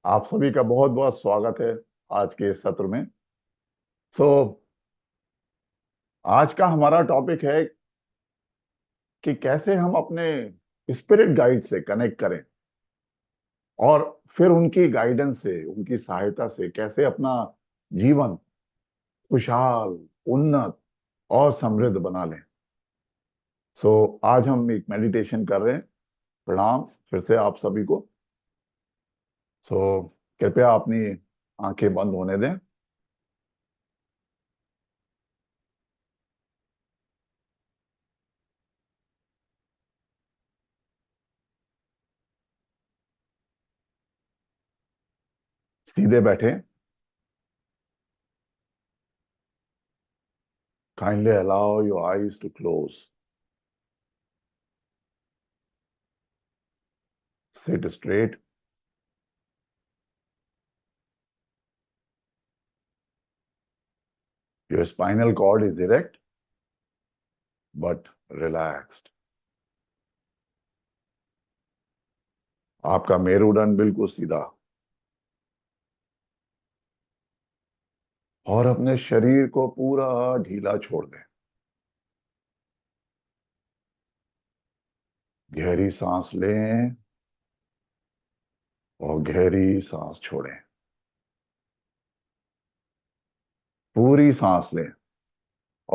आप सभी का बहुत बहुत स्वागत है आज के इस सत्र में। सो आज का हमारा टॉपिक है कि कैसे हम अपने स्पिरिट गाइड से कनेक्ट करें और फिर उनकी गाइडेंस से, उनकी सहायता से कैसे अपना जीवन खुशहाल, उन्नत और समृद्ध बना लें। आज हम एक मेडिटेशन कर रहे हैं। प्रणाम फिर से आप सभी को। सो कृपया अपनी आंखें बंद होने दें। सीधे बैठे। Kindly allow your eyes to close. Sit straight. Your spinal cord is erect but relaxed. आपका मेरुदंड बिल्कुल सीधा और अपने शरीर को पूरा ढीला छोड़ दें। गहरी सांस लें और गहरी सांस छोड़ें। पूरी सांस लें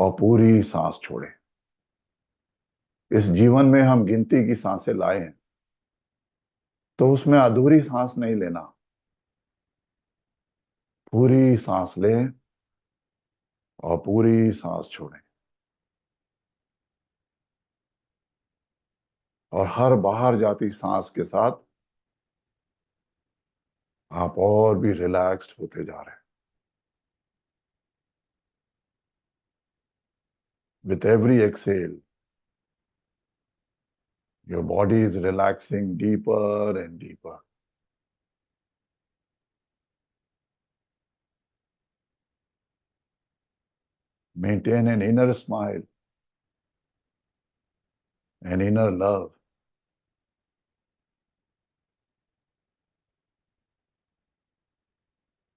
और पूरी सांस छोड़ें। इस जीवन में हम गिनती की सांसें लाए हैं, तो उसमें अधूरी सांस नहीं लेना। पूरी सांस लें और पूरी सांस छोड़ें। और हर बाहर जाती सांस के साथ आप और भी रिलैक्स्ड होते जा रहे हैं। With every exhale, your body is relaxing deeper and deeper. Maintain an inner smile, an inner love.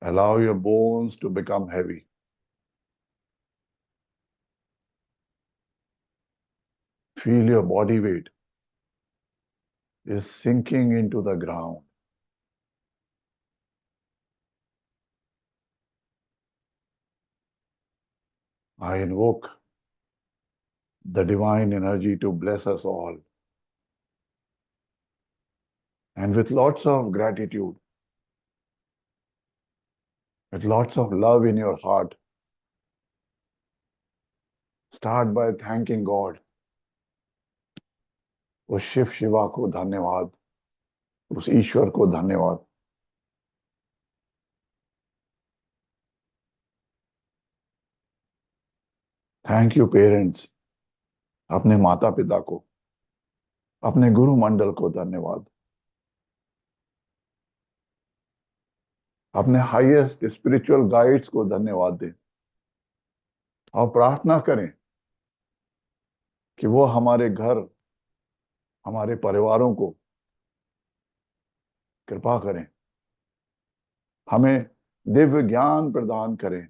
Allow your bones to become heavy. Feel your body weight is sinking into the ground. I invoke the divine energy to bless us all. And with lots of gratitude, with lots of love in your heart, start by thanking God. उस शिव शिवा को धन्यवाद, उस ईश्वर को धन्यवाद। Thank you parents, अपने माता पिता को, अपने गुरु मंडल को धन्यवाद। अपने हाईएस्ट स्पिरिचुअल गाइड्स को धन्यवाद दें और प्रार्थना करें कि वो हमारे घर, हमारे परिवारों को कृपा करें, हमें दिव्य ज्ञान प्रदान करें,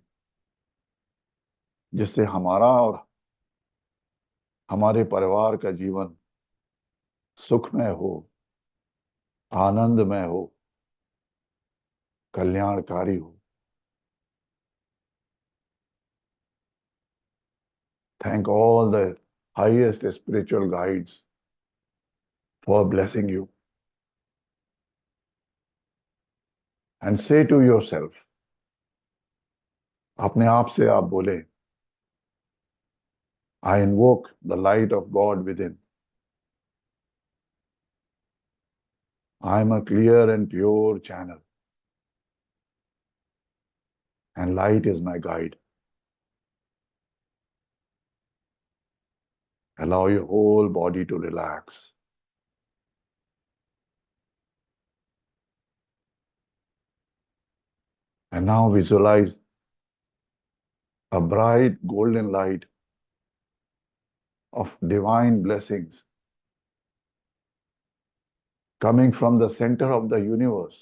जिससे हमारा और हमारे परिवार का जीवन सुखमय हो, आनंदमय हो, कल्याणकारी हो। Thank all the highest spiritual guides for blessing you. And say to yourself, अपने आप से आप बोले, I invoke the light of God within. I am a clear and pure channel, and light is my guide. Allow your whole body to relax. And now visualize a bright golden light of divine blessings coming from the center of the universe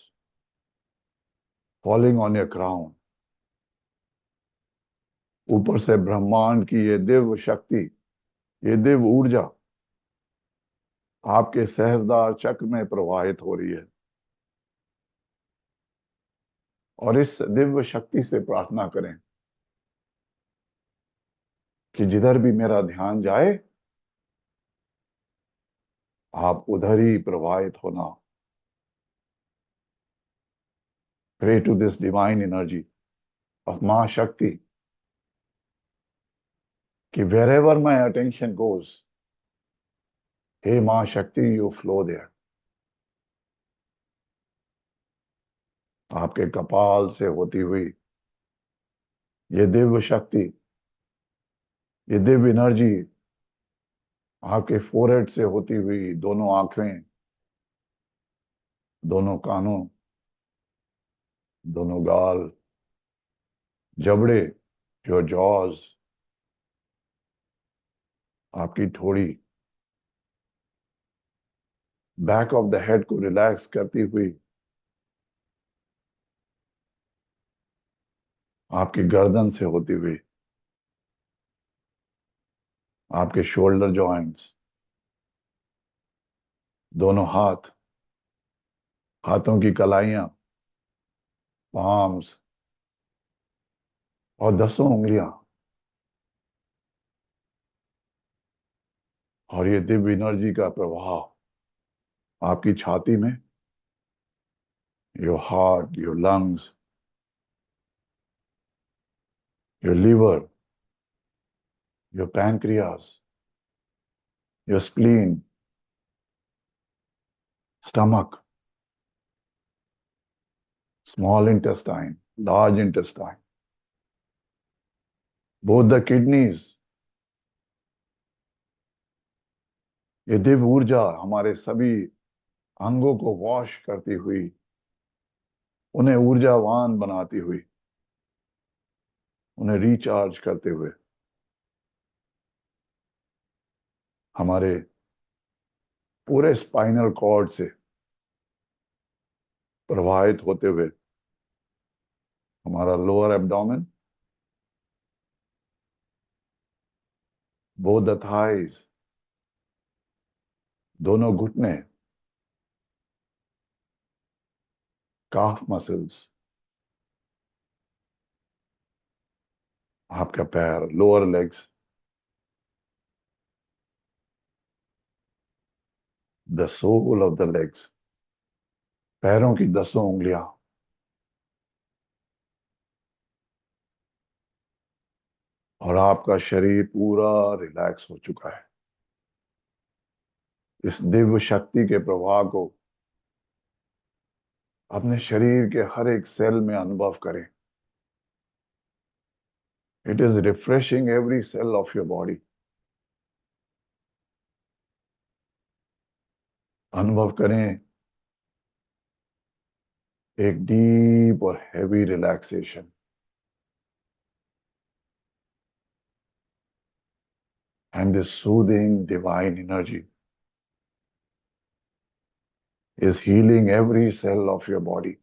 falling on your crown. ऊपर से ब्रह्मांड की ये दिव्य शक्ति, ये दिव्य ऊर्जा आपके सहस्त्रधार चक्र में प्रवाहित हो रही है। और इस दिव्य शक्ति से प्रार्थना करें कि जिधर भी मेरा ध्यान जाए, आप उधर ही प्रवाहित होना। Pray to this divine energy of Maa Shakti कि wherever my attention goes, हे Maa Shakti, you flow there. आपके कपाल से होती हुई ये दिव्य शक्ति, ये दिव्य एनर्जी आपके फोरहेड से होती हुई दोनों आंखें, दोनों कानों, दोनों गाल, जबड़े, योर जॉज, आपकी थोड़ी, बैक ऑफ द हेड को रिलैक्स करती हुई आपकी गर्दन से होती हुई आपके शोल्डर जॉइंट्स, दोनों हाथ, हाथों की कलाइयां, पाम्स और 10 उंगलियां, और ये दिव्य एनर्जी का प्रवाह आपकी छाती में, your heart, your lungs, your liver, your pancreas, your spleen, stomach, small intestine, large intestine, both the kidneys. ये दिव्य ऊर्जा हमारे सभी अंगों को वॉश करती हुई, उन्हें ऊर्जावान बनाती हुई, उन्हें रिचार्ज करते हुए हमारे पूरे स्पाइनल कॉर्ड से प्रवाहित होते हुए हमारा lower abdomen, both the thighs, दोनों घुटने, काफ मसल्स, आपका पैर, lower legs, the sole of the legs, पैरों की 10 उंगलियां, और आपका शरीर पूरा रिलैक्स हो चुका है। इस दिव्य शक्ति के प्रवाह को अपने शरीर के हर एक सेल में अनुभव करें। It is refreshing every cell of your body. अनुभव करें एक डीप और heavy relaxation, and this soothing divine energy is healing every cell of your body.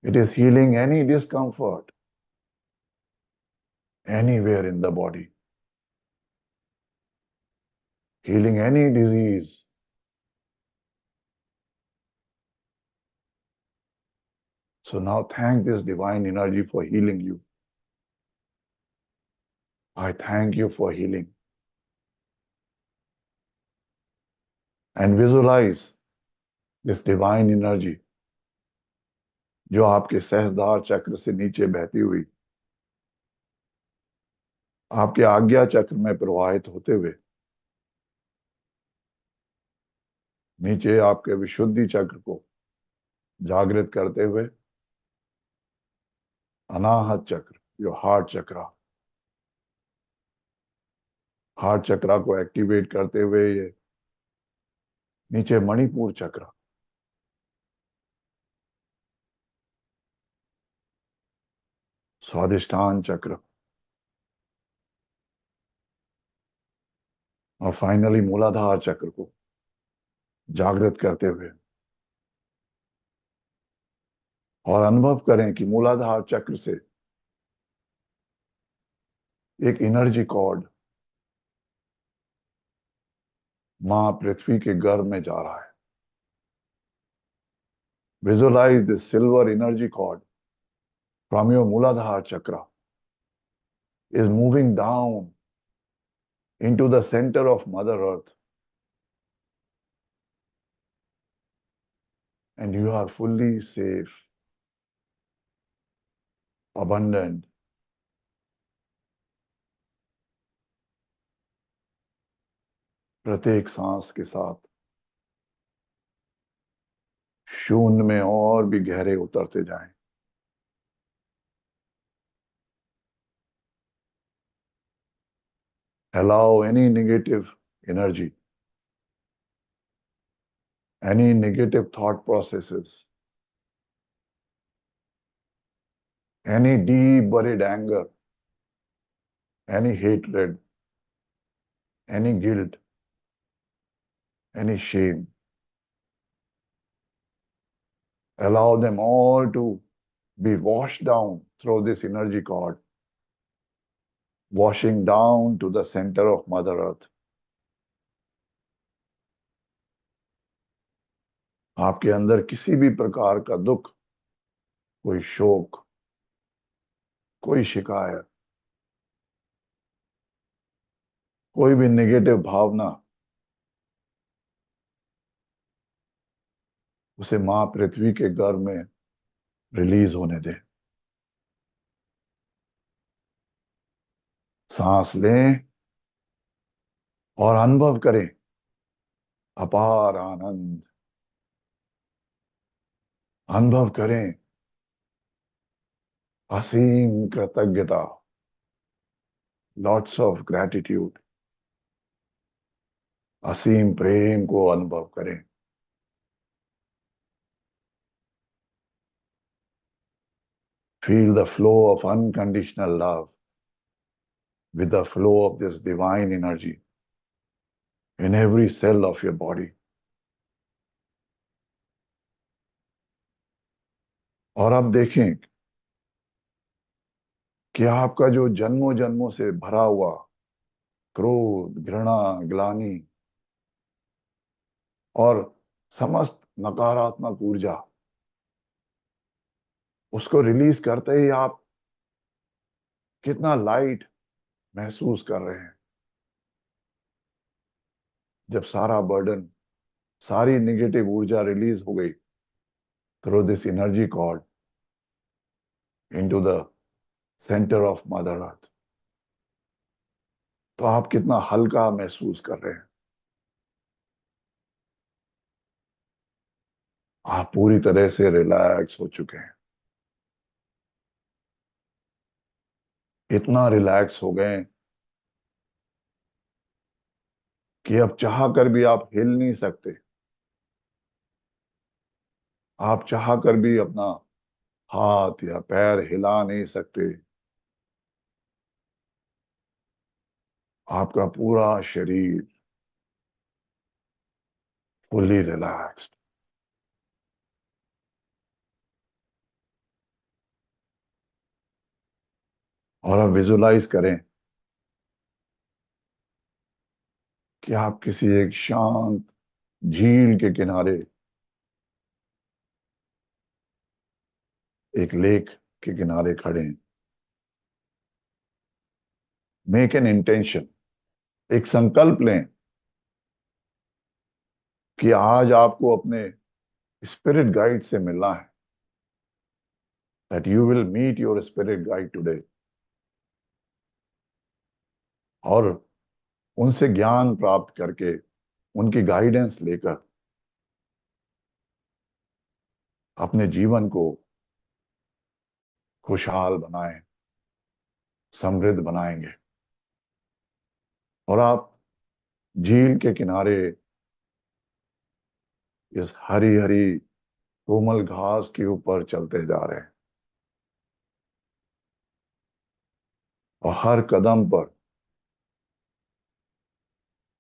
It is healing any discomfort anywhere in the body, healing any disease. So now thank this divine energy for healing you. I thank you for healing. And visualize this divine energy जो आपके सहस्त्रधार चक्र से नीचे बहती हुई आपके आज्ञा चक्र में प्रवाहित होते हुए नीचे आपके विशुद्धि चक्र को जागृत करते हुए अनाहत चक्र, जो हार्ट चक्रा को एक्टिवेट करते हुए ये नीचे मणिपुर चक्र, स्वादिष्ठान चक्र, और फाइनली मूलाधार चक्र को जागृत करते हुए और अनुभव करें कि मूलाधार चक्र से एक एनर्जी कॉर्ड मां पृथ्वी के गर्भ में जा रहा है. Visualise this silver energy cord from your Muladhara chakra is moving down into the center of Mother Earth, and you are fully safe, abundant. प्रत्येक सांस के साथ शून्य में और भी गहरे उतरते जाएं. Allow any negative energy, any negative thought processes, any deep buried anger, any hatred, any guilt, any shame. Allow them all to be washed down through this energy cord, washing down to the center of Mother Earth. आपके अंदर किसी भी प्रकार का दुख, कोई शोक, कोई शिकायत, कोई भी नेगेटिव भावना, उसे मां पृथ्वी के गर्भ में रिलीज होने दें. सांस लें और अनुभव करें अपार आनंद. अनुभव करें असीम कृतज्ञता, लॉट्स ऑफ ग्रैटिट्यूड. असीम प्रेम को अनुभव करें. Feel the flow of unconditional love with the flow of this divine energy in every cell of your body. और अब देखें कि आपका जो जन्मों जन्मों से भरा हुआ क्रोध, घृणा, ग्लानि और समस्त नकारात्मक ऊर्जा, उसको रिलीज करते ही आप कितना लाइट महसूस कर रहे हैं. जब सारा बर्डन, सारी नेगेटिव ऊर्जा रिलीज हो गई through this energy cord into the centre of mother earth, तो आप कितना हल्का महसूस कर रहे हैं. आप पूरी तरह से रिलैक्स हो चुके हैं. इतना रिलैक्स हो गए कि अब चाह कर भी आप हिल नहीं सकते. आप चाह कर भी अपना हाथ या पैर हिला नहीं सकते. आपका पूरा शरीर फुल्ली रिलैक्स्ड. और अब विजुलाइज करें कि आप किसी एक शांत झील के किनारे, एक लेक के किनारे खड़े हैं. मेक एन इंटेंशन, एक संकल्प लें कि आज आपको अपने स्पिरिट गाइड से मिलना है. That you will meet your spirit guide today. और उनसे ज्ञान प्राप्त करके, उनकी गाइडेंस लेकर अपने जीवन को खुशहाल बनाएं, समृद्ध बनाएंगे. और आप झील के किनारे इस हरी हरी कोमल घास के ऊपर चलते जा रहे हैं, और हर कदम पर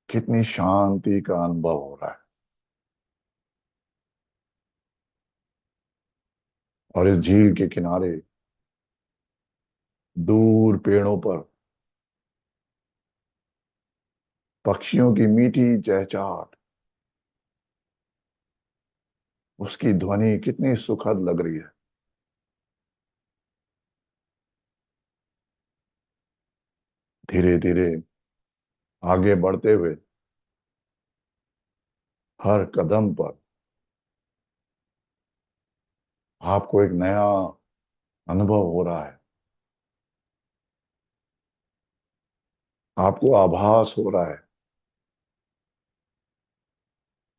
कितनी शांति का अनुभव हो रहा है. और इस झील के किनारे दूर पेड़ों पर पक्षियों की मीठी चहचहाट, उसकी ध्वनि कितनी सुखद लग रही है। धीरे धीरे आगे बढ़ते हुए हर कदम पर आपको एक नया अनुभव हो रहा है। आपको आभास हो रहा है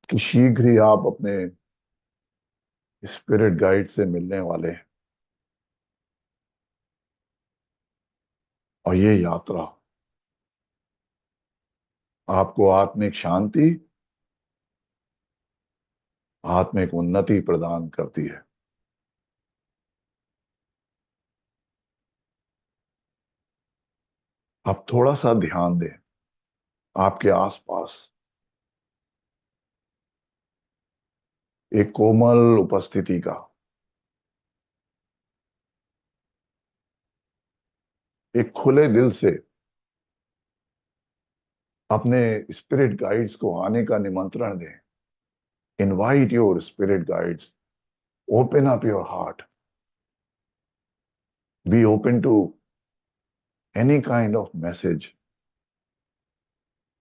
कि शीघ्र ही आप अपने स्पिरिट गाइड से मिलने वाले हैं। और ये यात्रा आपको आत्मिक शांति, आत्मिक उन्नति प्रदान करती है। आप थोड़ा सा ध्यान दें आपके आसपास एक कोमल उपस्थिति का। एक खुले दिल से अपने स्पिरिट गाइड्स को आने का निमंत्रण दें। Invite your spirit guides, open up your heart, be open to any kind of message,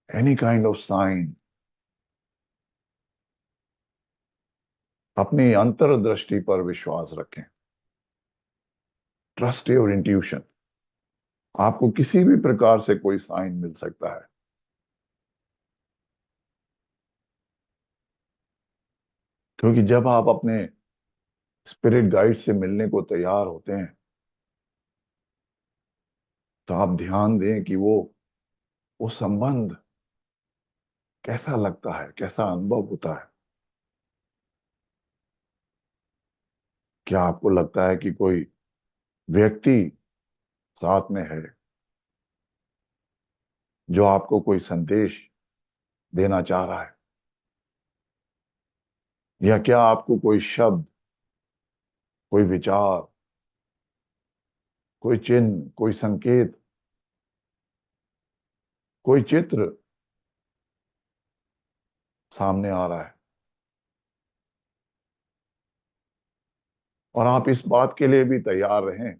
any kind of sign. अपनी अंतर्दृष्टि पर विश्वास रखें। Trust your intuition. आपको किसी भी प्रकार से कोई साइन मिल सकता है, क्योंकि जब आप अपने स्पिरिट गाइड से मिलने को तैयार होते हैं तो आप ध्यान दें कि वो संबंध कैसा लगता है, कैसा अनुभव होता है। क्या आपको लगता है कि कोई व्यक्ति साथ में है जो आपको कोई संदेश देना चाह रहा है, या क्या आपको कोई शब्द, कोई विचार, कोई चिन्ह, कोई संकेत, कोई चित्र सामने आ रहा है? और आप इस बात के लिए भी तैयार रहें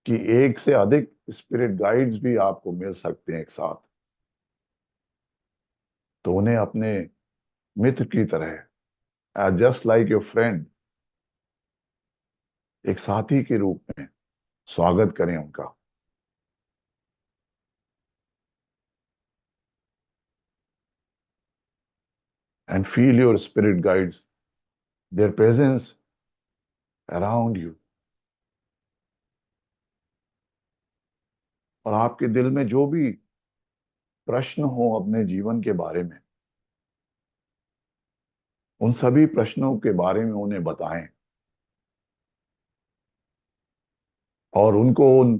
कि एक से अधिक स्पिरिट गाइड्स भी आपको मिल सकते हैं एक साथ। तो उन्हें अपने मित्र की तरह, जस्ट लाइक योर फ्रेंड, एक साथी के रूप में स्वागत करें उनका। And feel your spirit guides, there presence around you. और आपके दिल में जो भी प्रश्न हो अपने जीवन के बारे में, उन सभी प्रश्नों के बारे में उन्हें बताएं और उनको उन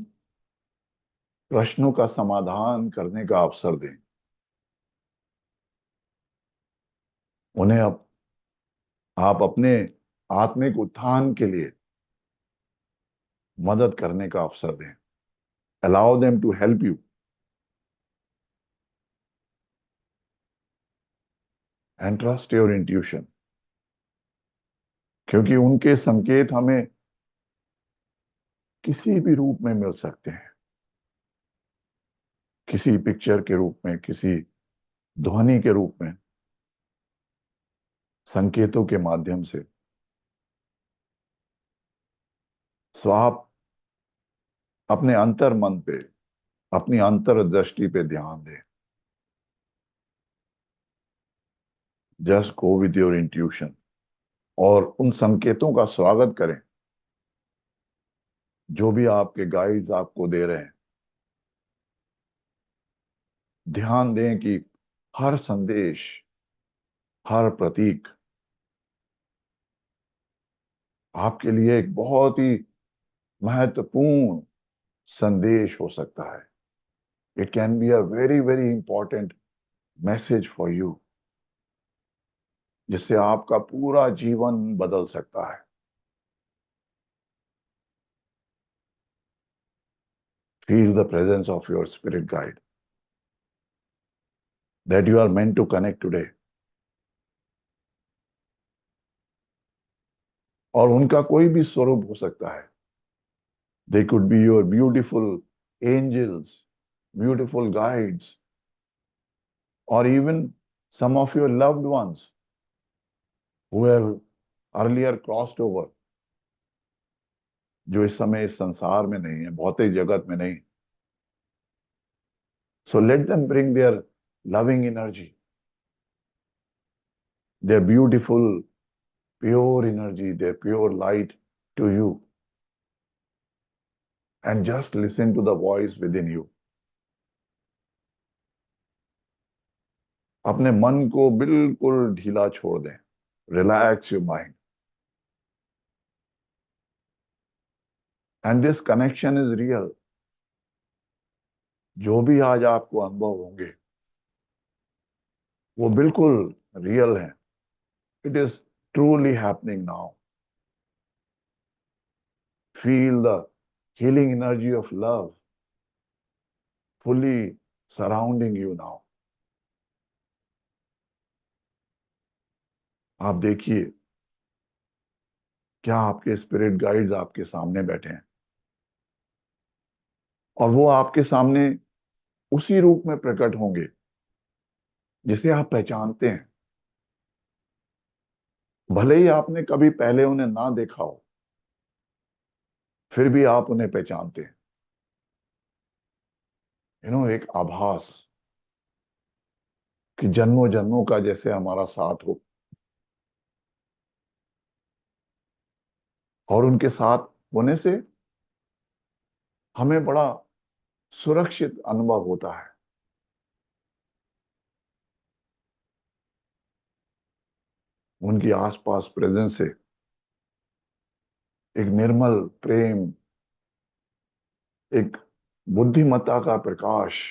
प्रश्नों का समाधान करने का अवसर दें। उन्हें आप अपने आत्मिक उत्थान के लिए मदद करने का अवसर दें। Allow them to help you and trust your intuition. क्योंकि उनके संकेत हमें किसी भी रूप में मिल सकते हैं, किसी पिक्चर के रूप में, किसी ध्वनि के रूप में, संकेतों के माध्यम से। सो आप अपने अंतर मन पे, अपनी अंतर्दृष्टि पे ध्यान दें। Just go with your intuition और उन संकेतों का स्वागत करें जो भी आपके गाइड्स आपको दे रहे हैं। ध्यान दें कि हर संदेश, हर प्रतीक आपके लिए एक बहुत ही महत्वपूर्ण संदेश हो सकता है। It can be a very very important message for you. जिससे आपका पूरा जीवन बदल सकता है। Feel the presence of your spirit guide that you are meant to connect today. और उनका कोई भी स्वरूप हो सकता है। They could be your beautiful angels, beautiful guides, or even some of your loved ones who have earlier crossed over, जो इस समय इस संसार में नहीं है, भौतिक जगत में नहीं। So let them bring their loving energy, their beautiful, pure energy, their pure light to you, and just listen to the voice within you. अपने मन को बिल्कुल ढीला छोड़ दें। Relax your mind. And this connection is real. जो भी आज आपको अनुभव होंगे वो बिल्कुल रियल है। It is truly happening now. Feel the healing energy of love fully surrounding you now. आप देखिए क्या आपके स्पिरिट गाइड्स आपके सामने बैठे हैं, और वो आपके सामने उसी रूप में प्रकट होंगे जिसे आप पहचानते हैं। भले ही आपने कभी पहले उन्हें ना देखा हो, फिर भी आप उन्हें पहचानते हैं। एक आभास कि जन्मों जन्मों का जैसे हमारा साथ हो, और उनके साथ होने से हमें बड़ा सुरक्षित अनुभव होता है। उनकी आसपास प्रेजेंस से एक निर्मल प्रेम, एक बुद्धिमत्ता का प्रकाश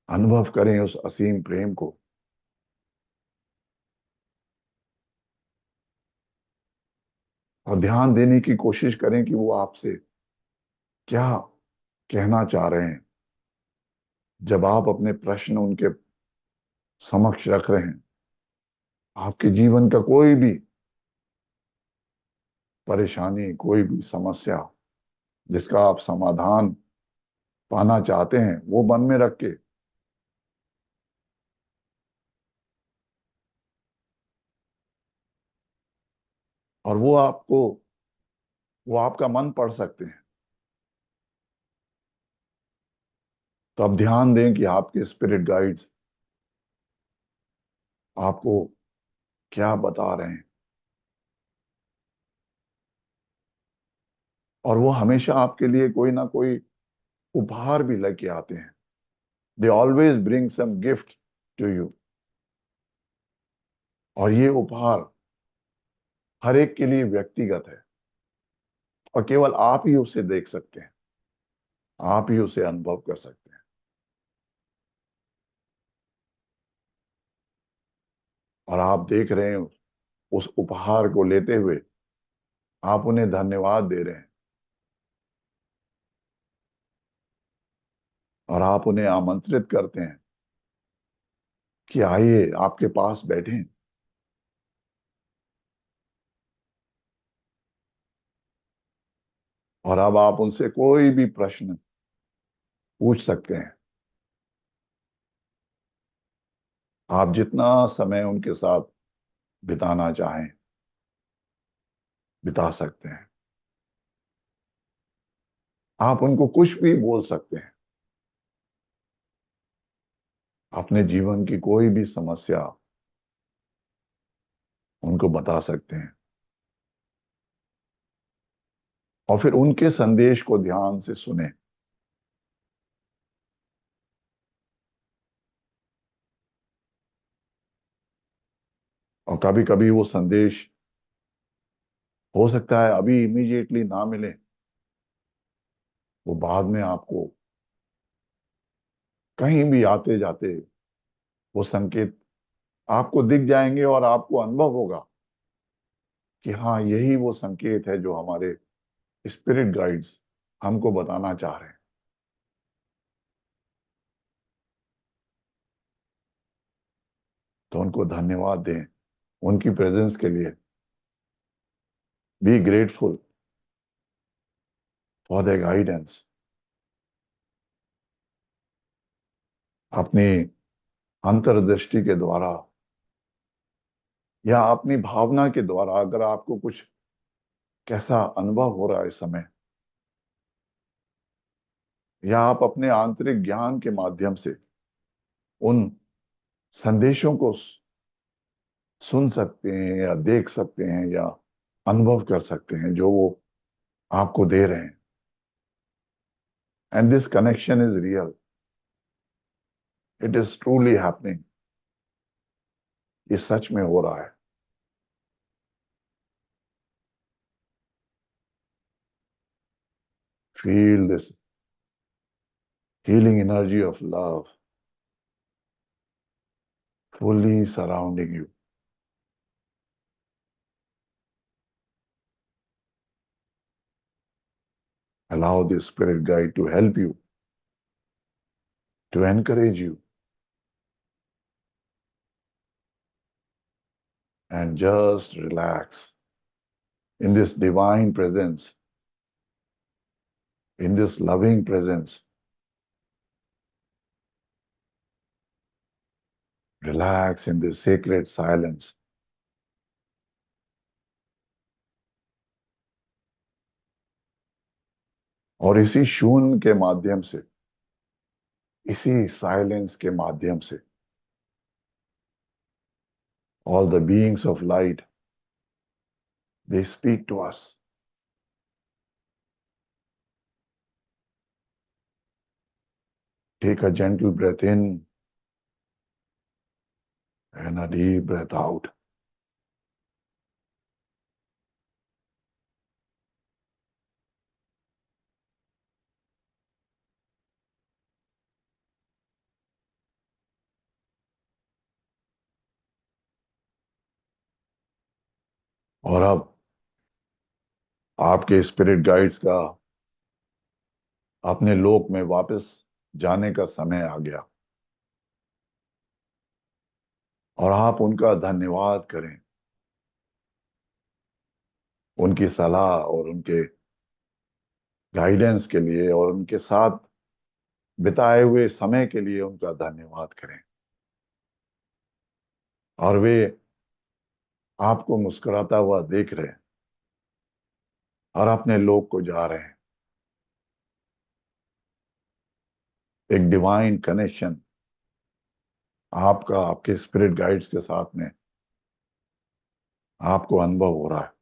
अनुभव करें, उस असीम प्रेम को। और ध्यान देने की कोशिश करें कि वो आपसे क्या कहना चाह रहे हैं जब आप अपने प्रश्न उनके समक्ष रख रहे हैं। आपके जीवन का कोई भी परेशानी, कोई भी समस्या जिसका आप समाधान पाना चाहते हैं, वो मन में रख के और वो आपका मन पढ़ सकते हैं। तो अब ध्यान दें कि आपके स्पिरिट गाइड्स आपको क्या बता रहे हैं। और वो हमेशा आपके लिए कोई ना कोई उपहार भी लेके आते हैं। They always bring some gift to you. और ये उपहार हर एक के लिए व्यक्तिगत है, और केवल आप ही उसे देख सकते हैं, आप ही उसे अनुभव कर सकते हैं। और आप देख रहे हैं उस उपहार को लेते हुए आप उन्हें धन्यवाद दे रहे हैं, और आप उन्हें आमंत्रित करते हैं कि आइए आपके पास बैठें। और अब आप उनसे कोई भी प्रश्न पूछ सकते हैं। आप जितना समय उनके साथ बिताना चाहें बिता सकते हैं। आप उनको कुछ भी बोल सकते हैं, अपने जीवन की कोई भी समस्या उनको बता सकते हैं, और फिर उनके संदेश को ध्यान से सुने। और कभी कभी वो संदेश हो सकता है अभी इमीडिएटली ना मिले, वो बाद में आपको कहीं भी आते जाते वो संकेत आपको दिख जाएंगे और आपको अनुभव होगा कि हाँ, यही वो संकेत है जो हमारे स्पिरिट गाइड्स हमको बताना चाह रहे हैं। तो उनको धन्यवाद दें उनकी प्रेजेंस के लिए। Be grateful for the guidance. अपनी अंतर्दृष्टि के द्वारा या अपनी भावना के द्वारा अगर आपको कुछ कैसा अनुभव हो रहा है इस समय, या आप अपने आंतरिक ज्ञान के माध्यम से उन संदेशों को सुन सकते हैं या देख सकते हैं या अनुभव कर सकते हैं जो वो आपको दे रहे हैं, and this connection is real, it is truly happening, ये सच में हो रहा है। Feel this healing energy of love fully surrounding you. Allow the spirit guide to help you, to encourage you, and just relax in this divine presence, in this loving presence. Relax in this sacred silence. और इसी शून्य के माध्यम से, इसी silence के माध्यम से, all the beings of light, they speak to us. Take a gentle breath in and a deep breath out. और अब आपके स्पिरिट गाइड्स का अपने लोक में वापस जाने का समय आ गया, और आप उनका धन्यवाद करें, उनकी सलाह और उनके गाइडेंस के लिए और उनके साथ बिताए हुए समय के लिए उनका धन्यवाद करें। और वे आपको मुस्कुराता हुआ देख रहे हैं और अपने लोक को जा रहे हैं। एक डिवाइन कनेक्शन आपका आपके स्पिरिट गाइड्स के साथ में आपको अनुभव हो रहा है,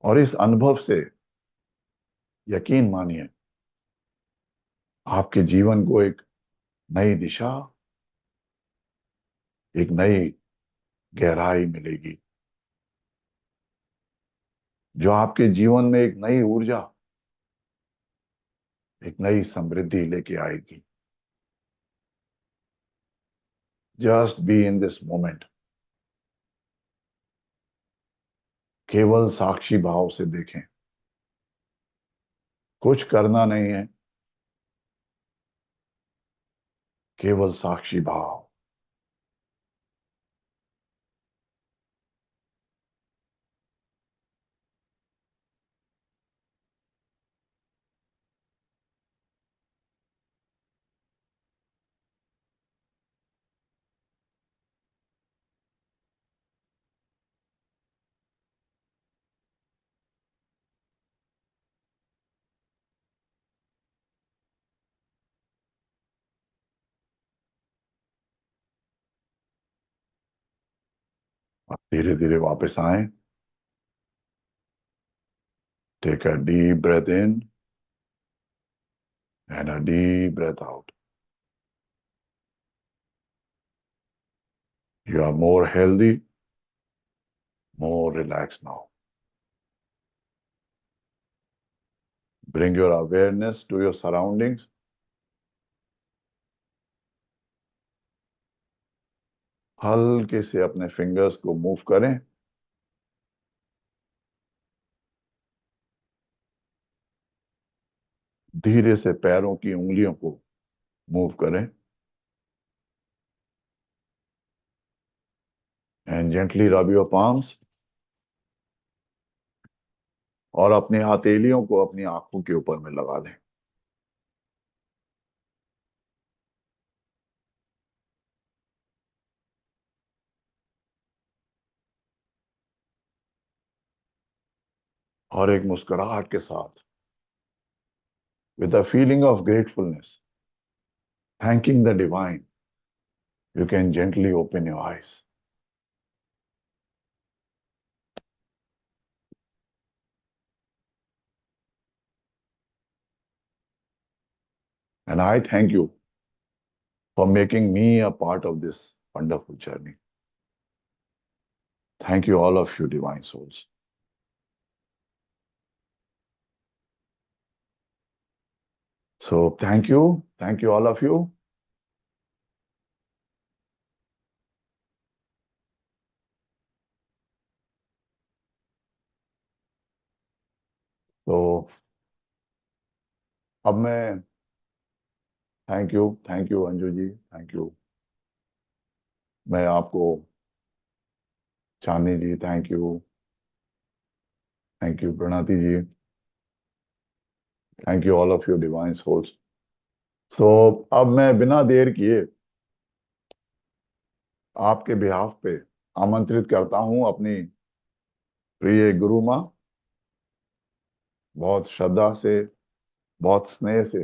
और इस अनुभव से यकीन मानिए आपके जीवन को एक नई दिशा, एक नई गहराई मिलेगी, जो आपके जीवन में एक नई ऊर्जा, एक नई समृद्धि लेके आएगी। Just be in this moment. केवल साक्षी भाव से देखें, कुछ करना नहीं है, केवल साक्षी भाव। आप धीरे धीरे वापस आए। Take a deep breath in and a deep breath out. You are more healthy, more relaxed now. Bring your awareness to your surroundings. हल्के से अपने फिंगर्स को मूव करें। धीरे से पैरों की उंगलियों को मूव करें and gently rub your palms। और अपनी हथेलियों को अपनी आंखों के ऊपर में लगा लें। और एक मुस्कुराहट के साथ, with a feeling of gratefulness, thanking the divine, you can gently open your eyes. And I thank you for making me a part of this wonderful journey. Thank you, all of you, divine souls. So, thank you, all of you. तो अब मैं thank you Anju ji, thank you. मैं आपको, Chandni ji, thank you Pranati ji, thank you all of you divine souls. So अब मैं बिना देर किए आपके बिहाफ पे आमंत्रित करता हूं अपनी प्रिय गुरु माँ। बहुत श्रद्धा से, बहुत स्नेह से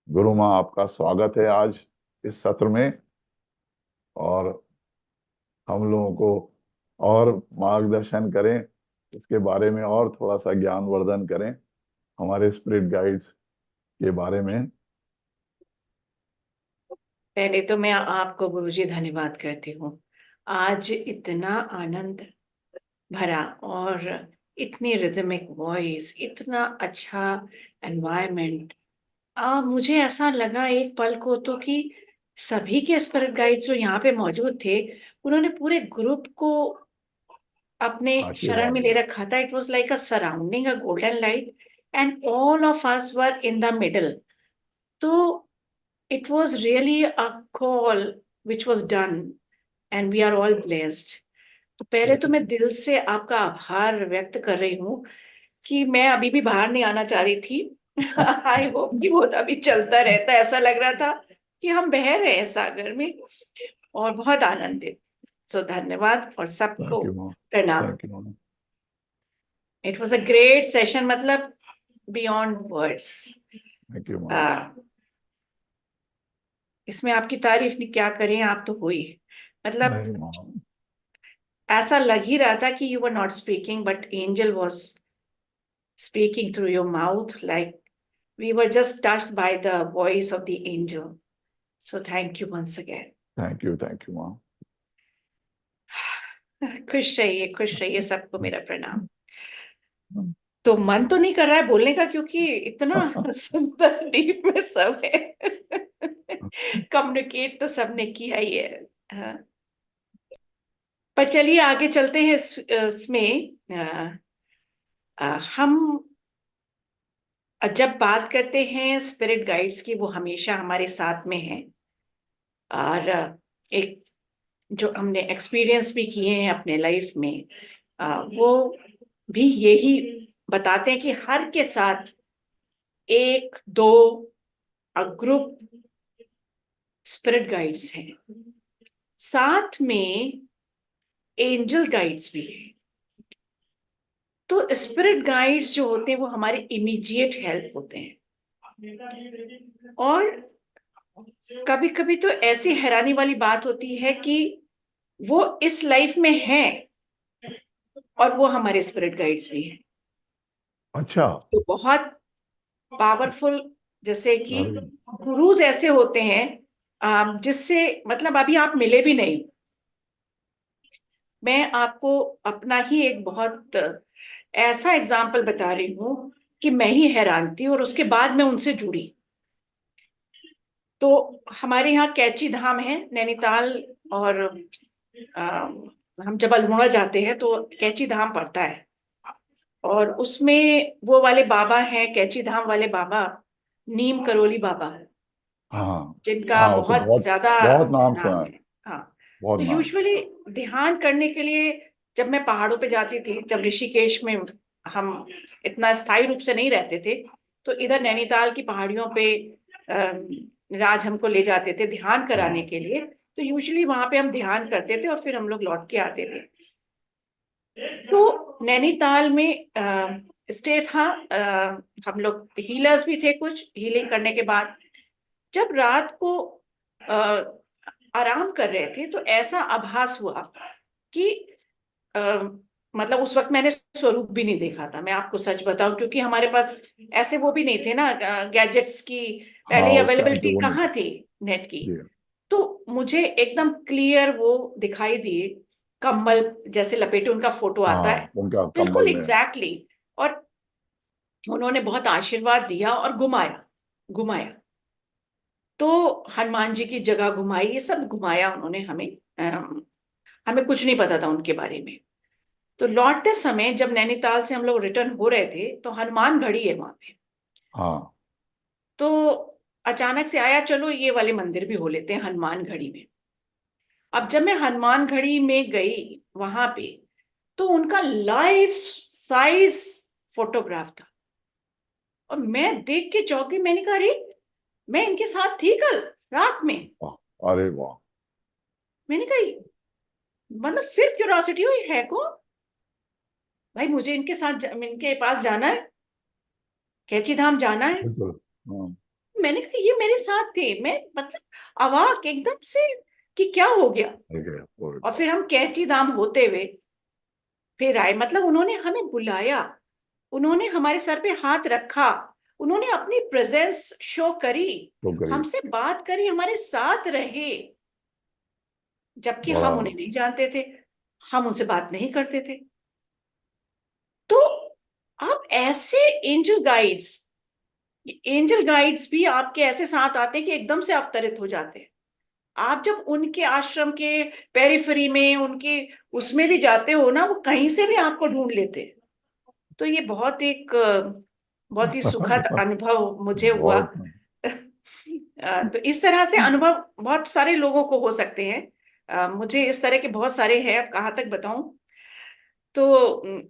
गुरु माँ आपका स्वागत है आज इस सत्र में। और हम लोगों को और मार्गदर्शन करें, इसके बारे में और थोड़ा सा ज्ञानवर्धन करें हमारे स्पिरिट गाइड्स के बारे में। पहले तो मैं आपको गुरुजी धन्यवाद करती हूँ। आज इतना आनंद भरा और इतनी रिदमिक वॉइस, इतना अच्छा एनवायरनमेंट। मुझे ऐसा लगा एक पल को तो कि सभी के स्पिरिट गाइड्स जो यहाँ पे मौजूद थे, उन्होंने पूरे ग्रुप को अपने शरण आशीर्वाद में ले रखा था। It was like a surrounding a golden light and all of us were in the middle. तो it was really a call which was done and we are all blessed. तो पहले तो मैं दिल से आपका आभार व्यक्त कर रही हूँ कि मैं अभी भी बाहर नहीं आना चाह रही थी। आई होप कि वो तो अभी चलता रहता है। ऐसा लग रहा था कि हम बह रहे हैं सागर में और बहुत आनंदित। सो धन्यवाद और सबको थैंक यू माँ, प्रणाम। थैंक यू माँ। It was a great session, मतलब बियॉन्ड वर्ड्स। थैंक यू माँ। इसमें आपकी तारीफ नहीं क्या करें, आप तो हुई। मतलब नहीं माँ। ऐसा लग ही रहा था कि you were not speaking but angel was speaking through your mouth, like we were just touched by the voice of the angel. So thank you once again. Thank you माँ। खुश रहिए, सबको मेरा प्रणाम। तो मन तो नहीं कर रहा है बोलने का क्योंकि इतना सुंदर डीप में सब है। कम्युनिकेट तो सबने किया ही है। हाँ। पर चलिए आगे चलते हैं इसमें। हम जब बात करते हैं स्पिरिट गाइड्स की, वो हमेशा हमारे साथ में हैं। और एक जो हमने एक्सपीरियंस भी किए हैं अपने लाइफ में, वो भी यही बताते हैं कि हर के साथ एक दो ग्रुप स्पिरिट गाइड्स हैं, साथ में एंजल गाइड्स भी हैं। तो स्पिरिट गाइड्स जो होते हैं वो हमारे इमीडिएट हेल्प होते हैं। और कभी कभी तो ऐसी हैरानी वाली बात होती है कि वो इस लाइफ में हैं और वो हमारे स्पिरिट गाइड्स भी हैं। अच्छा। तो बहुत पावरफुल, जैसे कि अरे गुरुज ऐसे होते हैं जिससे मतलब अभी आप मिले भी नहीं। मैं आपको अपना ही एक बहुत ऐसा एग्जाम्पल बता रही हूँ कि मैं ही हैरान थी और उसके बाद मैं उनसे जुड़ी। तो हमारे यहाँ कैची धाम है नैनीताल, और हम जब अल्मोड़ा जाते हैं तो कैची धाम पड़ता है, और उसमें वो वाले बाबा हैं, कैची धाम वाले बाबा, नीम करोली बाबा, हाँ जिनका हाँ, वो तो बहुत बहुत ज्यादा बहुत नाम सुना नाम है, है। हाँ। बहुत तो नाम। यूजुअली ध्यान करने के लिए जब मैं पहाड़ों पे जाती थी, जब ऋषिकेश में हम इतना स्थायी रूप से नहीं रहते थे, तो इधर नैनीताल की पहाड़ियों पे राज हमको ले जाते थे ध्यान कराने हाँ के लिए। तो यूजुअली वहां पे हम ध्यान करते थे और फिर हम लोग लौट के आते थे। तो नैनीताल में स्टे था। हम लोग हीलर्स भी थे, कुछ हीलिंग करने के बाद जब रात को अ, आराम कर रहे थे तो ऐसा आभास हुआ कि अ, मतलब उस वक्त मैंने स्वरूप भी नहीं देखा था, मैं आपको सच बताऊं, क्योंकि हमारे पास ऐसे वो भी नहीं थे ना गैजेट्स की, पहले हाँ, ही उस टाइम पे अवेलेबिलिटी वो नहीं कहाँ था। थी नेट की। जी। तो मुझे एकदम क्लियर वो दिखाई दिए, कम्बल जैसे लपेटे उनका फोटो आता हाँ, है, उनका बिल्कुल कंबल में। Exactly exactly। और उन्होंने बहुत आशीर्वाद दिया और घुमाया, घुमाया। तो हनुमान जी की जगह घुमाई, ये सब घुमाया उन्होंने हमें। हमें कुछ नहीं पता था उनके बारे में। तो लौटते समय जब नैनीताल से हम लोग रिटर्न हो रहे थे तो हनुमान घड़ी है वहां पे। हाँ तो अचानक से आया, चलो ये वाले मंदिर भी हो लेते हैं हनुमान घड़ी में। अब जब मैं हनुमान घड़ी में गई वहां पे, तो उनका लाइफ साइज फोटोग्राफ था, और मैं देख के चौंकी। मैंने कहा, अरे मैं इनके साथ थी कल रात में। वाह, अरे वाह। मैंने कहा, मतलब फिर क्यूरियोसिटी हुई, है कौन भाई, मुझे इनके साथ इनके पास जाना है, कैची धाम जाना है। बिल्कुल। हाँ, मैंने कहा ये मेरे साथ थे, मैं मतलब अवाक एकदम से कि क्या हो गया। ठीक है, कोई और बात। फिर हम कैची धाम होते हुए फिर आए, मतलब उन्होंने हमें बुलाया, उन्होंने हमारे सर पे हाथ रखा, उन्होंने अपनी प्रेजेंस शो करी, तो करिए। हमसे बात करी, हमारे साथ रहे, जबकि बड़ा। हम उन्हें नहीं जानते थे, हम उनसे बात नहीं करते थे। तो आप ऐसे एंजल गाइड्स, एंजल गाइड्स भी आपके ऐसे साथ आते हैं कि एकदम से अवतरित हो जाते हैं। आप जब उनके आश्रम के पेरिफेरी में, उनके उसमें भी जाते हो ना, वो कहीं से भी आपको ढूंढ लेते हैं। तो ये बहुत एक बहुत ही सुखद अनुभव मुझे हुआ। बहुत। तो इस तरह से अनुभव बहुत सारे लोगों को हो सकते हैं। मुझे इस तरह के बहुत सारे हैं, अब कहाँ तक बताऊं। तो